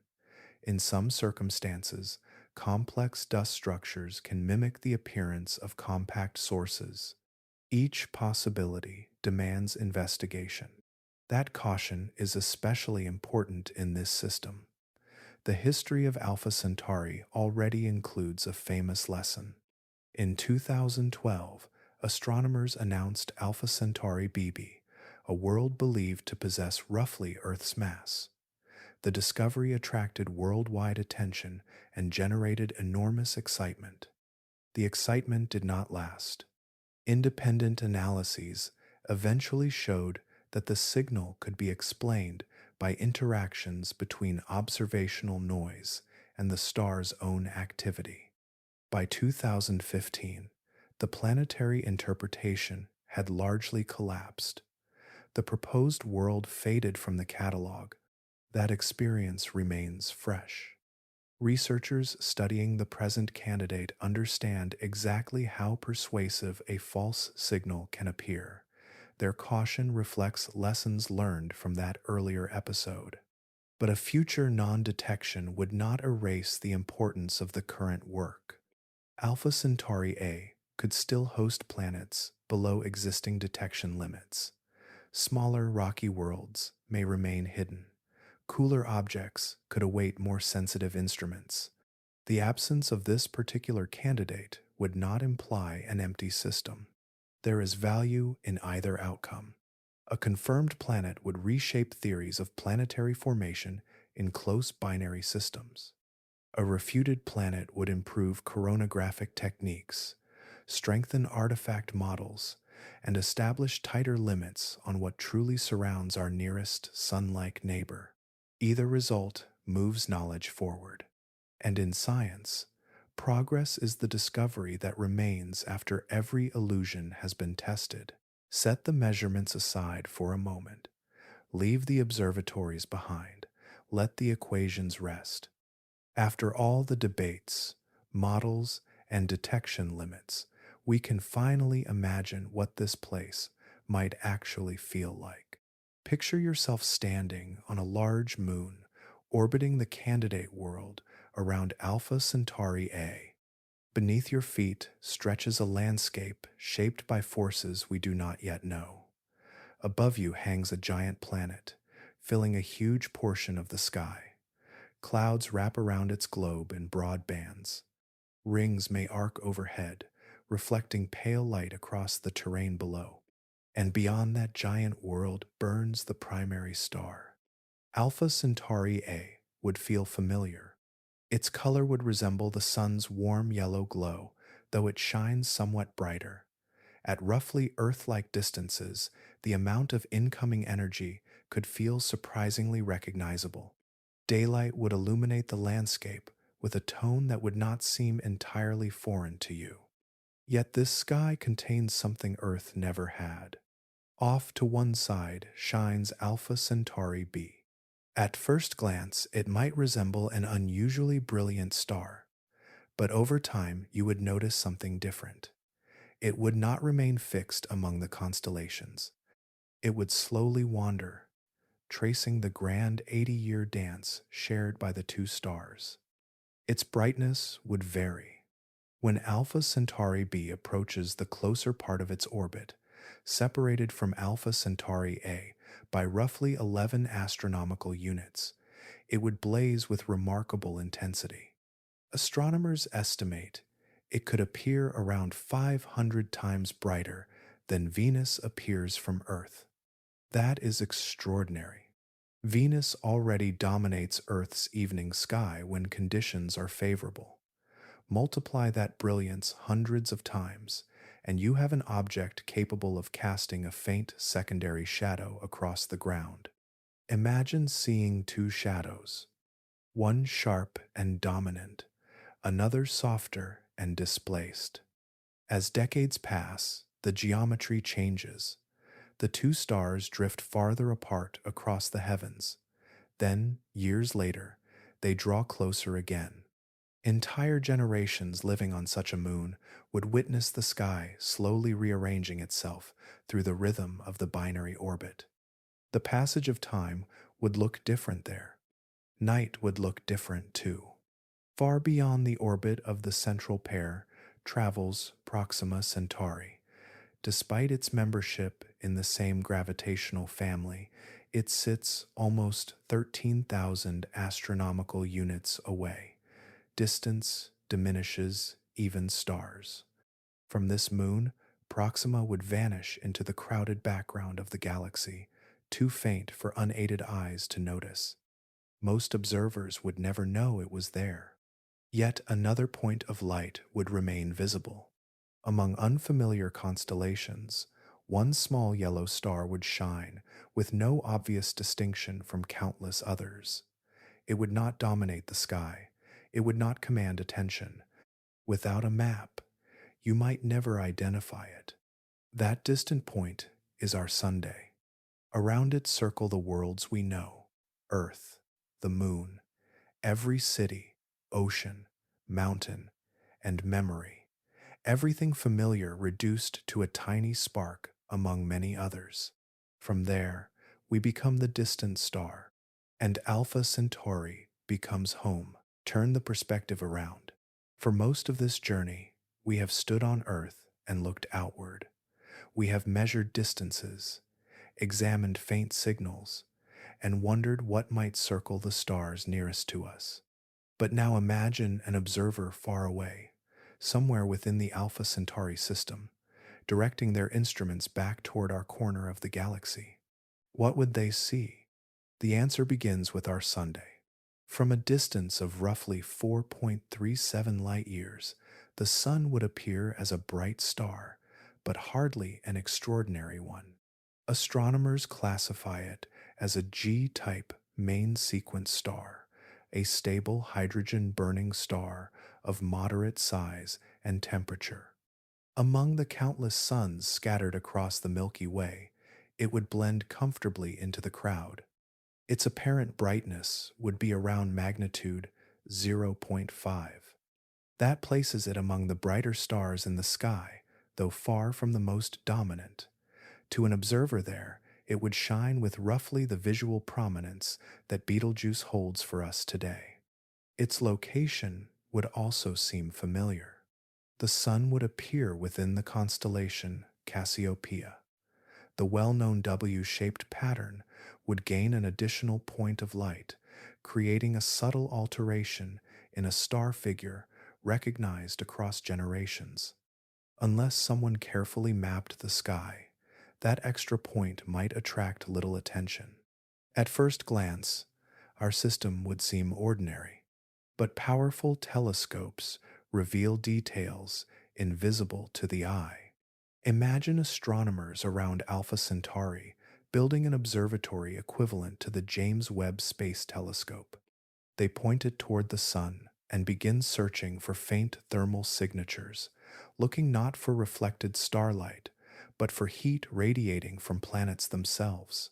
In some circumstances, complex dust structures can mimic the appearance of compact sources. Each possibility demands investigation. That caution is especially important in this system. The history of Alpha Centauri already includes a famous lesson. In 2012, astronomers announced Alpha Centauri B, a world believed to possess roughly Earth's mass. The discovery attracted worldwide attention and generated enormous excitement. The excitement did not last. Independent analyses eventually showed that the signal could be explained by interactions between observational noise and the star's own activity. By 2015, the planetary interpretation had largely collapsed. The proposed world faded from the catalog. That experience remains fresh. Researchers studying the present candidate understand exactly how persuasive a false signal can appear. Their caution reflects lessons learned from that earlier episode. But a future non-detection would not erase the importance of the current work. Alpha Centauri A could still host planets below existing detection limits. Smaller rocky worlds may remain hidden. Cooler objects could await more sensitive instruments. The absence of this particular candidate would not imply an empty system. There is value in either outcome. A confirmed planet would reshape theories of planetary formation in close binary systems. A refuted planet would improve coronagraphic techniques, strengthen artifact models, and establish tighter limits on what truly surrounds our nearest sun-like neighbor. Either result moves knowledge forward. And in science, progress is the discovery that remains after every illusion has been tested. Set the measurements aside for a moment. Leave the observatories behind. Let the equations rest. After all the debates, models, and detection limits, we can finally imagine what this place might actually feel like. Picture yourself standing on a large moon, orbiting the candidate world around Alpha Centauri A. Beneath your feet stretches a landscape shaped by forces we do not yet know. Above you hangs a giant planet, filling a huge portion of the sky. Clouds wrap around its globe in broad bands. Rings may arc overhead, reflecting pale light across the terrain below. And beyond that giant world burns the primary star. Alpha Centauri A would feel familiar. Its color would resemble the sun's warm yellow glow, though it shines somewhat brighter. At roughly Earth-like distances, the amount of incoming energy could feel surprisingly recognizable. Daylight would illuminate the landscape with a tone that would not seem entirely foreign to you. Yet this sky contains something Earth never had. Off to one side shines Alpha Centauri B. At first glance, it might resemble an unusually brilliant star, but over time you would notice something different. It would not remain fixed among the constellations. It would slowly wander, tracing the grand 80-year dance shared by the two stars. Its brightness would vary. When Alpha Centauri B approaches the closer part of its orbit, separated from Alpha Centauri A by roughly 11 astronomical units, it would blaze with remarkable intensity. Astronomers estimate it could appear around 500 times brighter than Venus appears from Earth. That is extraordinary. Venus already dominates Earth's evening sky when conditions are favorable. Multiply that brilliance hundreds of times, and you have an object capable of casting a faint secondary shadow across the ground. Imagine seeing two shadows, one sharp and dominant, another softer and displaced. As decades pass, the geometry changes. The two stars drift farther apart across the heavens. Then, years later, they draw closer again. Entire generations living on such a moon would witness the sky slowly rearranging itself through the rhythm of the binary orbit. The passage of time would look different there. Night would look different too. Far beyond the orbit of the central pair travels Proxima Centauri. Despite its membership in the same gravitational family, it sits almost 13,000 astronomical units away. Distance diminishes even stars. From this moon, Proxima would vanish into the crowded background of the galaxy, too faint for unaided eyes to notice. Most observers would never know it was there. Yet another point of light would remain visible. Among unfamiliar constellations, one small yellow star would shine with no obvious distinction from countless others. It would not dominate the sky. It would not command attention. Without a map, you might never identify it. That distant point is our Sunday. Around it circle the worlds we know: Earth, the moon, every city, ocean, mountain, and memory. Everything familiar reduced to a tiny spark among many others. From there, we become the distant star, and Alpha Centauri becomes home. Turn the perspective around. For most of this journey, we have stood on Earth and looked outward. We have measured distances, examined faint signals, and wondered what might circle the stars nearest to us. But now imagine an observer far away, somewhere within the Alpha Centauri system, directing their instruments back toward our corner of the galaxy. What would they see? The answer begins with our Sunday. From a distance of roughly 4.37 light years, the Sun would appear as a bright star, but hardly an extraordinary one. Astronomers classify it as a G-type main sequence star, a stable hydrogen-burning star of moderate size and temperature. Among the countless suns scattered across the Milky Way, it would blend comfortably into the crowd. Its apparent brightness would be around magnitude 0.5. That places it among the brighter stars in the sky, though far from the most dominant. To an observer there, it would shine with roughly the visual prominence that Betelgeuse holds for us today. Its location would also seem familiar. The Sun would appear within the constellation Cassiopeia. The well-known W-shaped pattern would gain an additional point of light, creating a subtle alteration in a star figure recognized across generations. Unless someone carefully mapped the sky, that extra point might attract little attention. At first glance, our system would seem ordinary, but powerful telescopes reveal details invisible to the eye. Imagine astronomers around Alpha Centauri building an observatory equivalent to the James Webb Space Telescope. They point it toward the Sun and begin searching for faint thermal signatures, looking not for reflected starlight, but for heat radiating from planets themselves.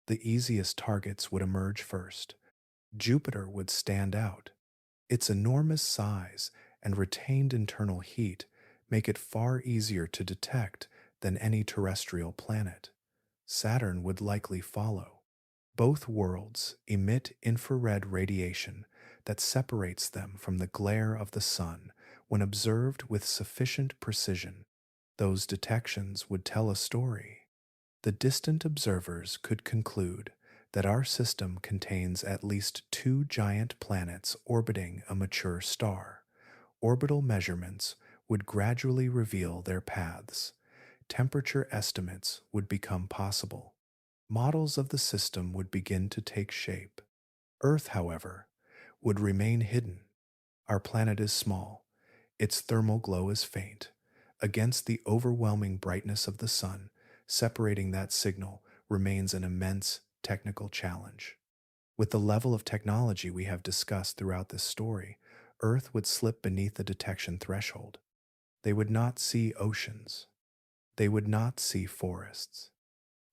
The easiest targets would emerge first. Jupiter would stand out. Its enormous size and retained internal heat make it far easier to detect than any terrestrial planet. Saturn would likely follow. Both worlds emit infrared radiation that separates them from the glare of the Sun when observed with sufficient precision. Those detections would tell a story. The distant observers could conclude that our system contains at least two giant planets orbiting a mature star. Orbital measurements would gradually reveal their paths. Temperature estimates would become possible. Models of the system would begin to take shape. Earth, however, would remain hidden. Our planet is small. Its thermal glow is faint. Against the overwhelming brightness of the Sun, separating that signal remains an immense technical challenge. With the level of technology we have discussed throughout this story, Earth would slip beneath the detection threshold. They would not see oceans. They would not see forests.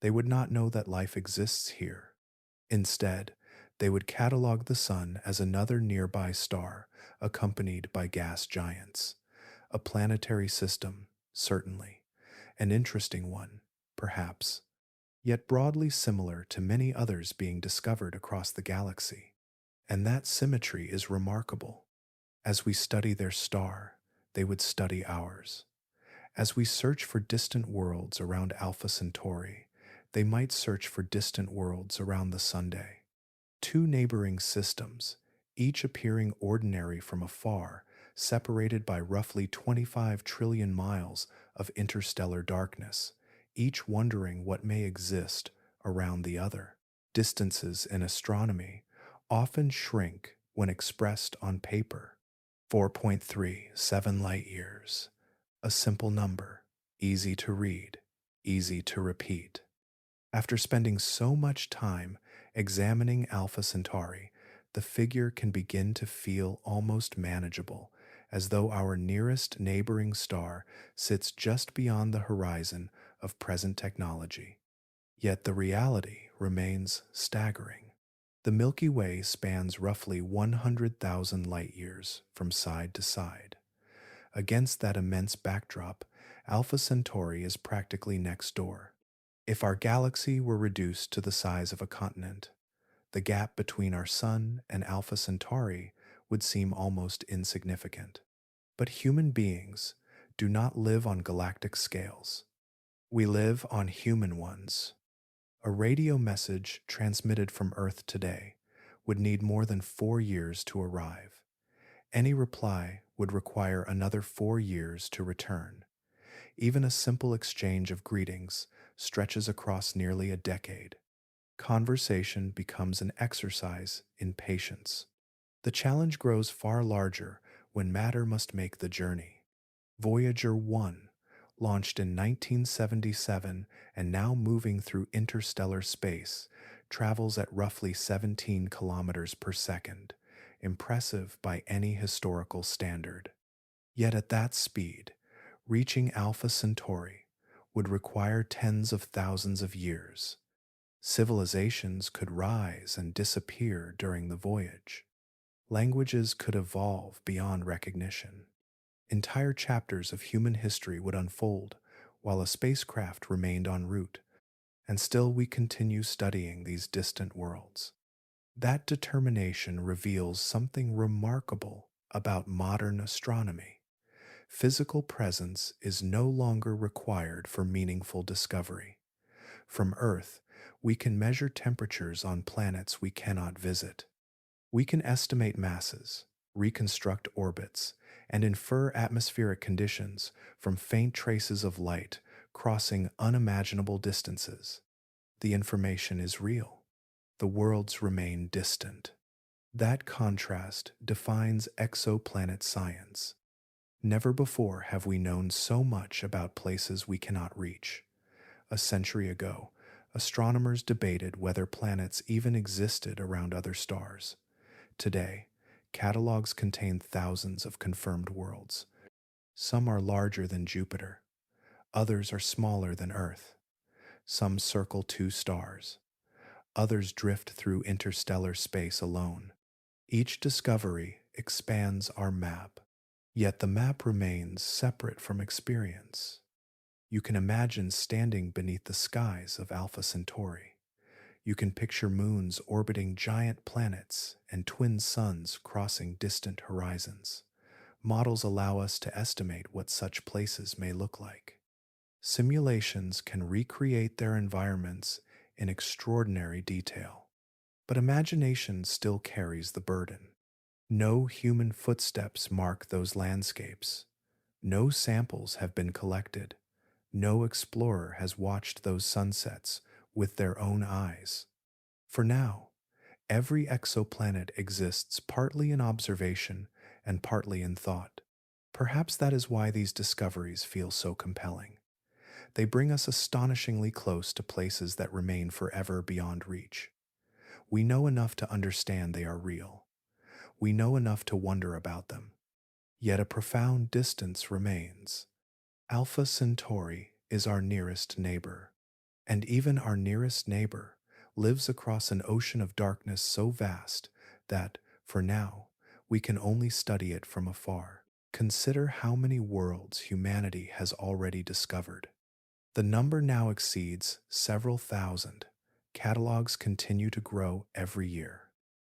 They would not know that life exists here. Instead, they would catalog the Sun as another nearby star, accompanied by gas giants. A planetary system, certainly. An interesting one, perhaps, yet broadly similar to many others being discovered across the galaxy. And that symmetry is remarkable. As we study their star, they would study ours. As we search for distant worlds around Alpha Centauri, they might search for distant worlds around the Sunday. Two neighboring systems, each appearing ordinary from afar, separated by roughly 25 trillion miles of interstellar darkness, each wondering what may exist around the other. Distances in astronomy often shrink when expressed on paper. 4.37 light years. A simple number, easy to read, easy to repeat. After spending so much time examining Alpha Centauri, the figure can begin to feel almost manageable, as though our nearest neighboring star sits just beyond the horizon of present technology. Yet the reality remains staggering. The Milky Way spans roughly 100,000 light-years from side to side. Against that immense backdrop, Alpha Centauri is practically next door. If our galaxy were reduced to the size of a continent, the gap between our Sun and Alpha Centauri would seem almost insignificant. But human beings do not live on galactic scales. We live on human ones. A radio message transmitted from Earth today would need more than 4 years to arrive. Any reply would require another 4 years to return. Even a simple exchange of greetings stretches across nearly a decade. Conversation becomes an exercise in patience. The challenge grows far larger when matter must make the journey. Voyager 1, launched in 1977 and now moving through interstellar space, travels at roughly 17 kilometers per second, impressive by any historical standard. Yet at that speed, reaching Alpha Centauri would require tens of thousands of years. Civilizations could rise and disappear during the voyage. Languages could evolve beyond recognition. Entire chapters of human history would unfold while a spacecraft remained en route, and still we continue studying these distant worlds. That determination reveals something remarkable about modern astronomy. Physical presence is no longer required for meaningful discovery. From Earth, we can measure temperatures on planets we cannot visit. We can estimate masses, reconstruct orbits, and infer atmospheric conditions from faint traces of light crossing unimaginable distances. The information is real. The worlds remain distant. That contrast defines exoplanet science. Never before have we known so much about places we cannot reach. A century ago, astronomers debated whether planets even existed around other stars. Today, catalogs contain thousands of confirmed worlds. Some are larger than Jupiter. Others are smaller than Earth. Some circle two stars. Others drift through interstellar space alone. Each discovery expands our map, yet the map remains separate from experience. You can imagine standing beneath the skies of Alpha Centauri. You can picture moons orbiting giant planets and twin suns crossing distant horizons. Models allow us to estimate what such places may look like. Simulations can recreate their environments in extraordinary detail. But imagination still carries the burden. No human footsteps mark those landscapes. No samples have been collected. No explorer has watched those sunsets with their own eyes. For now, every exoplanet exists partly in observation and partly in thought. Perhaps that is why these discoveries feel so compelling. They bring us astonishingly close to places that remain forever beyond reach. We know enough to understand they are real. We know enough to wonder about them. Yet a profound distance remains. Alpha Centauri is our nearest neighbor, and even our nearest neighbor lives across an ocean of darkness so vast that, for now, we can only study it from afar. Consider how many worlds humanity has already discovered. The number now exceeds several thousand. Catalogs continue to grow every year.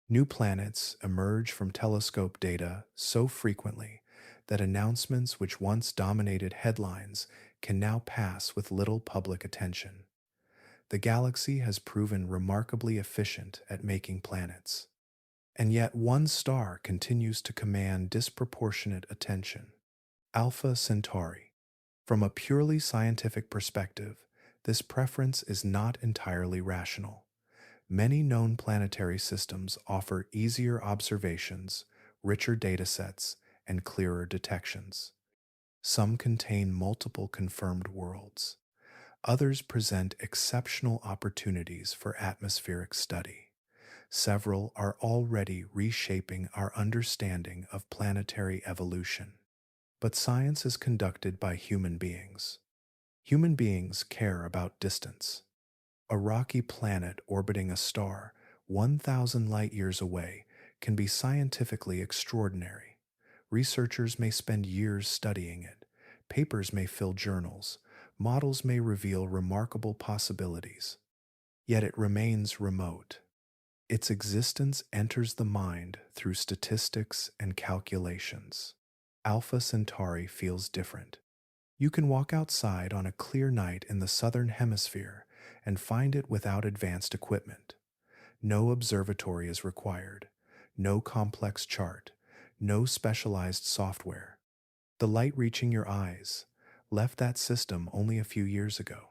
New planets emerge from telescope data so frequently that announcements which once dominated headlines can now pass with little public attention. The galaxy has proven remarkably efficient at making planets. And yet one star continues to command disproportionate attention: Alpha Centauri. From a purely scientific perspective, this preference is not entirely rational. Many known planetary systems offer easier observations, richer datasets, and clearer detections. Some contain multiple confirmed worlds. Others present exceptional opportunities for atmospheric study. Several are already reshaping our understanding of planetary evolution. But science is conducted by human beings. Human beings care about distance. A rocky planet orbiting a star 1,000 light-years away can be scientifically extraordinary. Researchers may spend years studying it. Papers may fill journals. Models may reveal remarkable possibilities. Yet it remains remote. Its existence enters the mind through statistics and calculations. Alpha Centauri feels different. You can walk outside on a clear night in the southern hemisphere and find it without advanced equipment. No observatory is required, no complex chart, no specialized software. The light reaching your eyes left that system only a few years ago.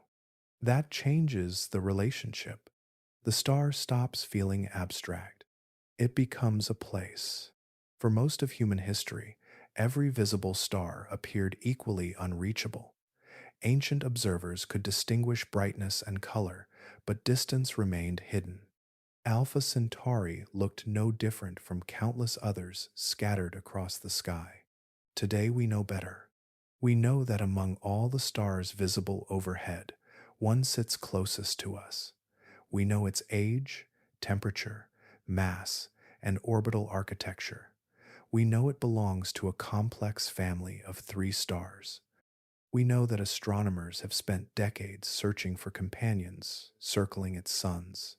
That changes the relationship. The star stops feeling abstract. It becomes a place. For most of human history, every visible star appeared equally unreachable. Ancient observers could distinguish brightness and color, but distance remained hidden. Alpha Centauri looked no different from countless others scattered across the sky. Today we know better. We know that among all the stars visible overhead, one sits closest to us. We know its age, temperature, mass, and orbital architecture. We know it belongs to a complex family of three stars. We know that astronomers have spent decades searching for companions circling its suns.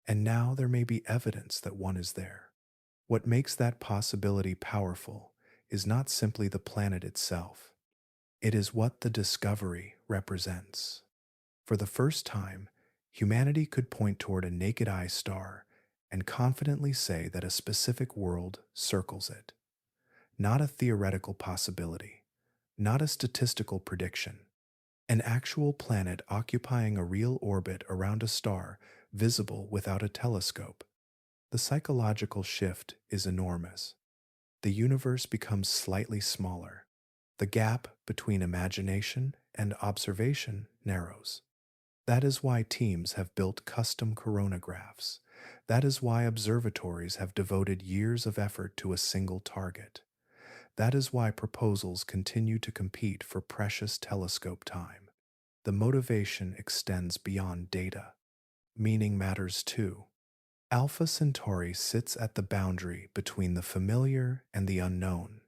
And now there may be evidence that one is there. What makes that possibility powerful is not simply the planet itself. It is what the discovery represents. For the first time, humanity could point toward a naked eye star and confidently say that a specific world circles it. Not a theoretical possibility, not a statistical prediction. An actual planet occupying a real orbit around a star visible without a telescope. The psychological shift is enormous. The universe becomes slightly smaller. The gap between imagination and observation narrows. That is why teams have built custom coronagraphs. That is why observatories have devoted years of effort to a single target. That is why proposals continue to compete for precious telescope time. The motivation extends beyond data. Meaning matters too. Alpha Centauri sits at the boundary between the familiar and the unknown.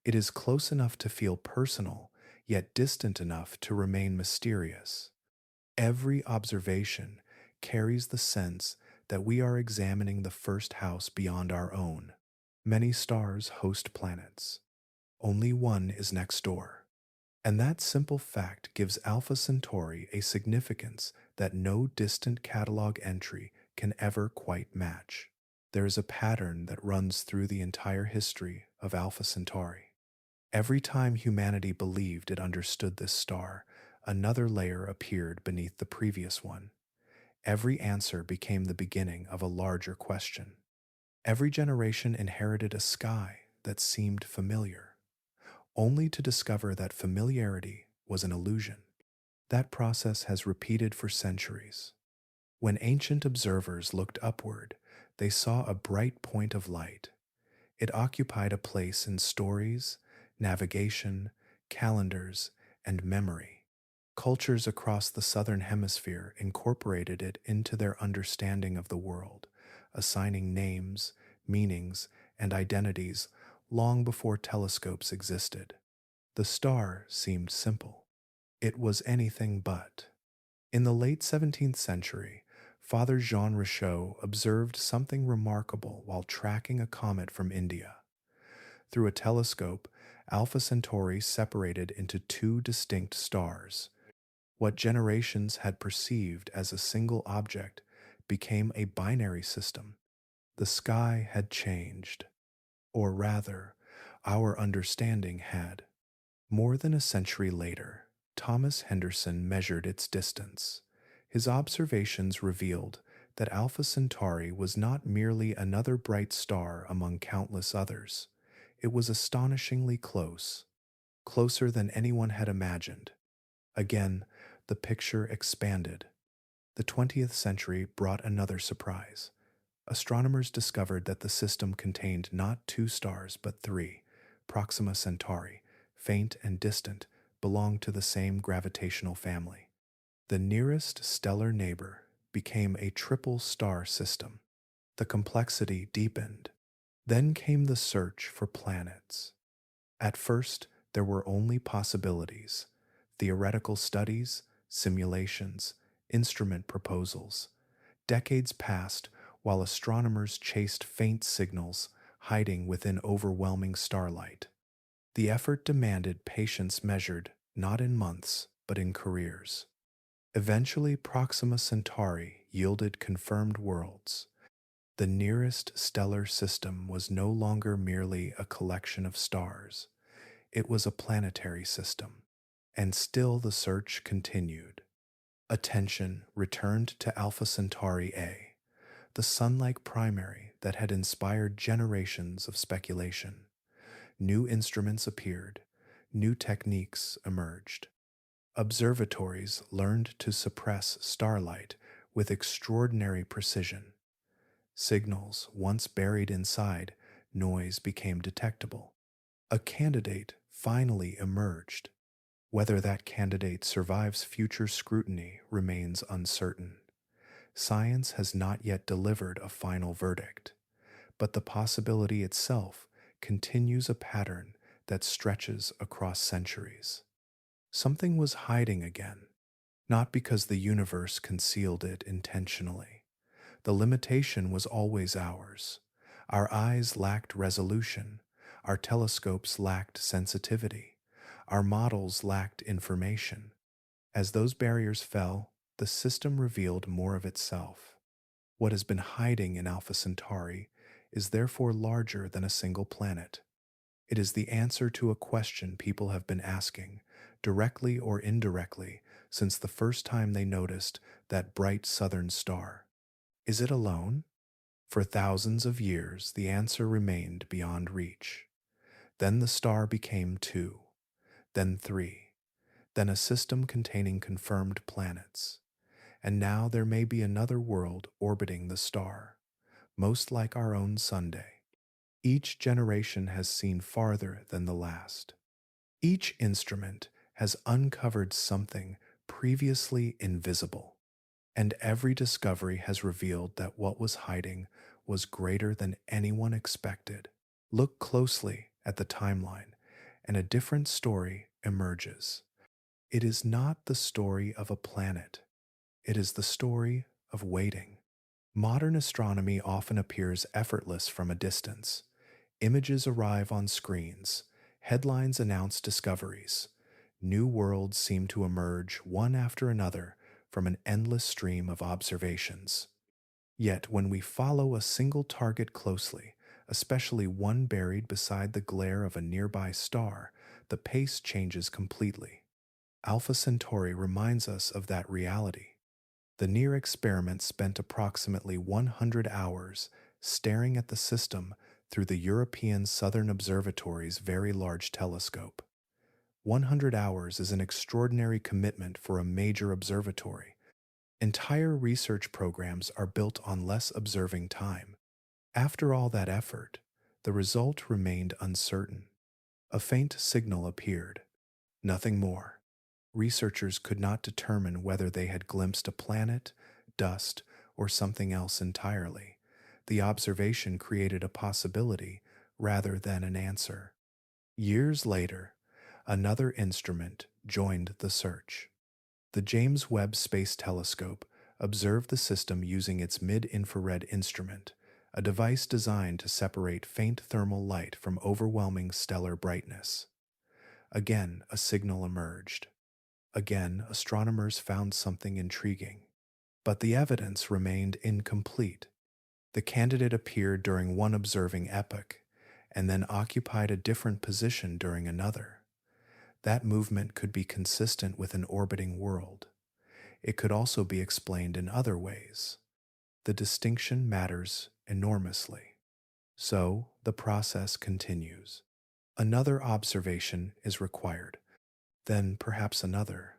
It is close enough to feel personal, yet distant enough to remain mysterious. Every observation carries the sense that we are examining the first house beyond our own. Many stars host planets. Only one is next door. And that simple fact gives Alpha Centauri a significance that no distant catalog entry can ever quite match. There is a pattern that runs through the entire history of Alpha Centauri. Every time humanity believed it understood this star, another layer appeared beneath the previous one. Every answer became the beginning of a larger question. Every generation inherited a sky that seemed familiar, only to discover that familiarity was an illusion. That process has repeated for centuries. When ancient observers looked upward, they saw a bright point of light. It occupied a place in stories, navigation, calendars, and memory. Cultures across the southern hemisphere incorporated it into their understanding of the world, assigning names, meanings, and identities long before telescopes existed. The star seemed simple. It was anything but. In the late 17th century, Father Jean Richaud observed something remarkable while tracking a comet from India. Through a telescope, Alpha Centauri separated into two distinct stars. What generations had perceived as a single object became a binary system. The sky had changed. Or rather, our understanding had. More than a century later, Thomas Henderson measured its distance. His observations revealed that Alpha Centauri was not merely another bright star among countless others. It was astonishingly close, closer than anyone had imagined. Again, the picture expanded. The 20th century brought another surprise. Astronomers discovered that the system contained not two stars but three. Proxima Centauri, faint and distant, belonged to the same gravitational family. The nearest stellar neighbor became a triple star system. The complexity deepened. Then came the search for planets. At first, there were only possibilities: theoretical studies, simulations, instrument proposals. Decades passed while astronomers chased faint signals hiding within overwhelming starlight. The effort demanded patience measured not in months, but in careers. Eventually, Proxima Centauri yielded confirmed worlds. The nearest stellar system was no longer merely a collection of stars, it was a planetary system. And still the search continued. Attention returned to Alpha Centauri A, the sun-like primary that had inspired generations of speculation. New instruments appeared, new techniques emerged. Observatories learned to suppress starlight with extraordinary precision. Signals once buried inside noise became detectable. A candidate finally emerged. Whether that candidate survives future scrutiny remains uncertain. Science has not yet delivered a final verdict, but the possibility itself continues a pattern that stretches across centuries. Something was hiding again, not because the universe concealed it intentionally. The limitation was always ours. Our eyes lacked resolution, our telescopes lacked sensitivity, our models lacked information. As those barriers fell, the system revealed more of itself. What has been hiding in Alpha Centauri is therefore larger than a single planet. It is the answer to a question people have been asking, directly or indirectly, since the first time they noticed that bright southern star. Is it alone? For thousands of years, the answer remained beyond reach. Then the star became two, then three, then a system containing confirmed planets. And now there may be another world orbiting the star, most like our own Sunday. Each generation has seen farther than the last. Each instrument has uncovered something previously invisible, and every discovery has revealed that what was hiding was greater than anyone expected. Look closely at the timeline, and a different story emerges. It is not the story of a planet, it is the story of waiting. Modern astronomy often appears effortless from a distance. Images arrive on screens, headlines announce discoveries. New worlds seem to emerge one after another from an endless stream of observations. Yet, when we follow a single target closely, especially one buried beside the glare of a nearby star, the pace changes completely. Alpha Centauri reminds us of that reality. The NEAR experiment spent approximately 100 hours staring at the system through the European Southern Observatory's Very Large Telescope. 100 hours is an extraordinary commitment for a major observatory. Entire research programs are built on less observing time. After all that effort, the result remained uncertain. A faint signal appeared. Nothing more. Researchers could not determine whether they had glimpsed a planet, dust, or something else entirely. The observation created a possibility rather than an answer. Years later, another instrument joined the search. The James Webb Space Telescope observed the system using its mid-infrared instrument, a device designed to separate faint thermal light from overwhelming stellar brightness. Again, a signal emerged. Again, astronomers found something intriguing. But the evidence remained incomplete. The candidate appeared during one observing epoch, and then occupied a different position during another. That movement could be consistent with an orbiting world. It could also be explained in other ways. The distinction matters enormously. So, the process continues. Another observation is required, then perhaps another.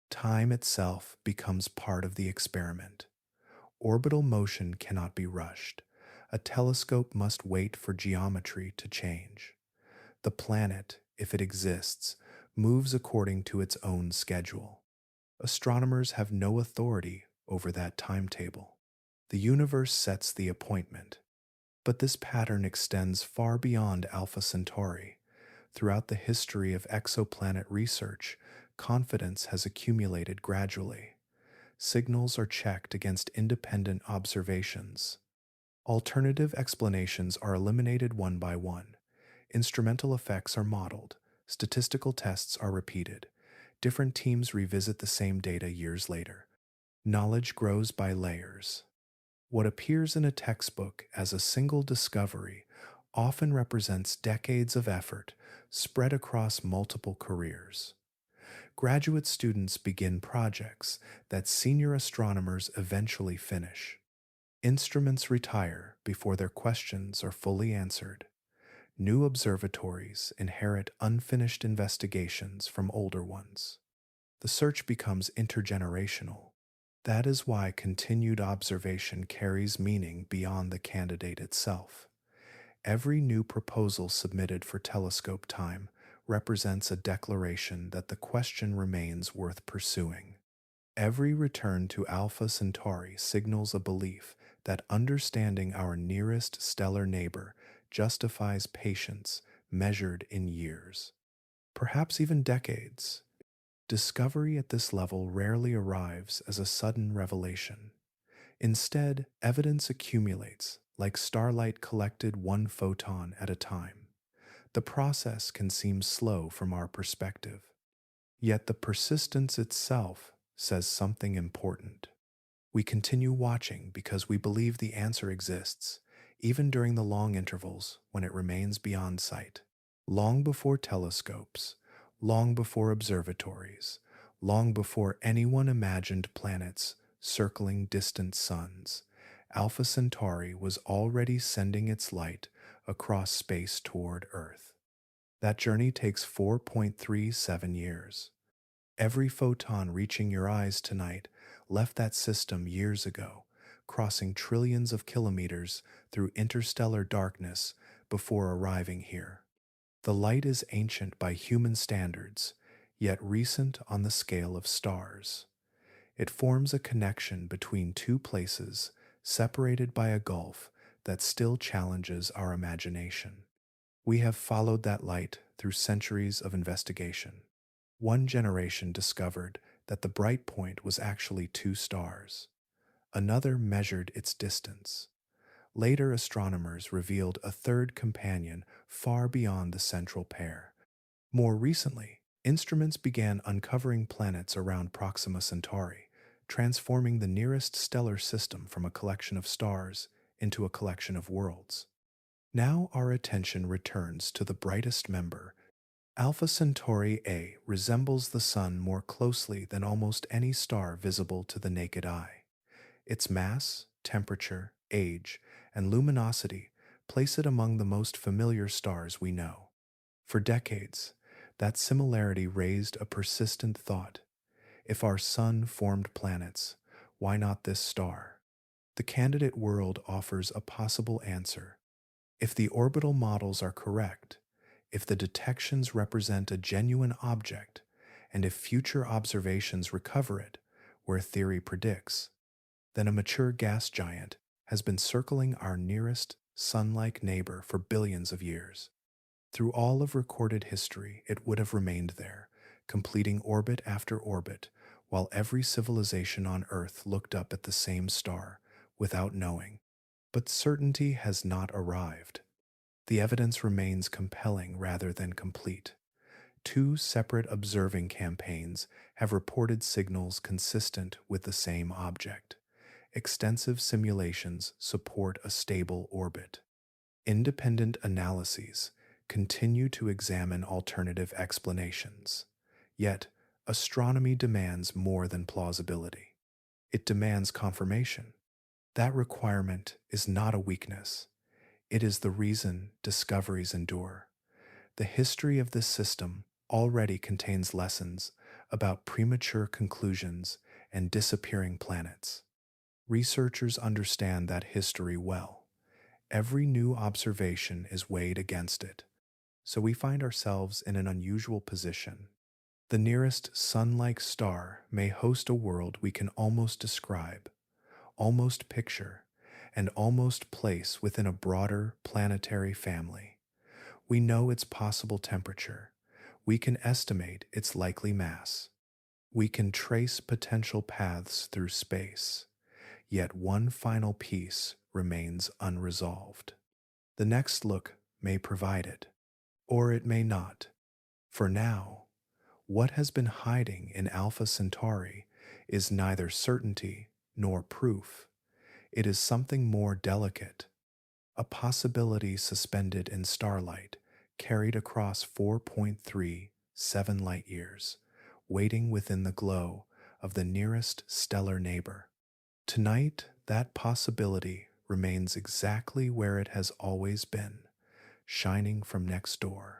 Time itself becomes part of the experiment. Orbital motion cannot be rushed. A telescope must wait for geometry to change. The planet, if it exists, moves according to its own schedule. Astronomers have no authority over that timetable. The universe sets the appointment. But this pattern extends far beyond Alpha Centauri. Throughout the history of exoplanet research, confidence has accumulated gradually. Signals are checked against independent observations. Alternative explanations are eliminated one by one. Instrumental effects are modeled. Statistical tests are repeated. Different teams revisit the same data years later. Knowledge grows by layers. What appears in a textbook as a single discovery often represents decades of effort spread across multiple careers. Graduate students begin projects that senior astronomers eventually finish. Instruments retire before their questions are fully answered. New observatories inherit unfinished investigations from older ones. The search becomes intergenerational. That is why continued observation carries meaning beyond the candidate itself. Every new proposal submitted for telescope time represents a declaration that the question remains worth pursuing. Every return to Alpha Centauri signals a belief that understanding our nearest stellar neighbor justifies patience measured in years, perhaps even decades. Discovery at this level rarely arrives as a sudden revelation. Instead, evidence accumulates, like starlight collected one photon at a time. The process can seem slow from our perspective, yet the persistence itself says something important. We continue watching because we believe the answer exists, even during the long intervals when it remains beyond sight. Long before telescopes, long before observatories, long before anyone imagined planets circling distant suns, Alpha Centauri was already sending its light across space toward Earth. That journey takes 4.37 years. Every photon reaching your eyes tonight left that system years ago, crossing trillions of kilometers through interstellar darkness before arriving here. The light is ancient by human standards, yet recent on the scale of stars. It forms a connection between two places separated by a gulf that still challenges our imagination. We have followed that light through centuries of investigation. One generation discovered that the bright point was actually two stars. Another measured its distance. Later astronomers revealed a third companion far beyond the central pair. More recently, instruments began uncovering planets around Proxima Centauri, transforming the nearest stellar system from a collection of stars into a collection of worlds. Now our attention returns to the brightest member. Alpha Centauri A resembles the Sun more closely than almost any star visible to the naked eye. Its mass, temperature, age, and luminosity place it among the most familiar stars we know. For decades, that similarity raised a persistent thought. If our Sun formed planets, why not this star? The candidate world offers a possible answer. If the orbital models are correct, if the detections represent a genuine object, and if future observations recover it, where theory predicts, then a mature gas giant has been circling our nearest sun-like neighbor for billions of years. Through all of recorded history, it would have remained there, completing orbit after orbit, while every civilization on Earth looked up at the same star, without knowing. But certainty has not arrived. The evidence remains compelling rather than complete. Two separate observing campaigns have reported signals consistent with the same object. Extensive simulations support a stable orbit. Independent analyses continue to examine alternative explanations. Yet, astronomy demands more than plausibility. It demands confirmation. That requirement is not a weakness. It is the reason discoveries endure. The history of this system already contains lessons about premature conclusions and disappearing planets. Researchers understand that history well. Every new observation is weighed against it, so we find ourselves in an unusual position. The nearest sun-like star may host a world we can almost describe, almost picture, and almost place within a broader planetary family. We know its possible temperature. We can estimate its likely mass. We can trace potential paths through space. Yet one final piece remains unresolved. The next look may provide it, or it may not. For now, What has been hiding in Alpha Centauri is neither certainty nor proof. It is something more delicate, a possibility suspended in starlight, carried across 4.37 light years, waiting within the glow of the nearest stellar neighbor. Tonight, that possibility remains exactly where it has always been, shining from next door.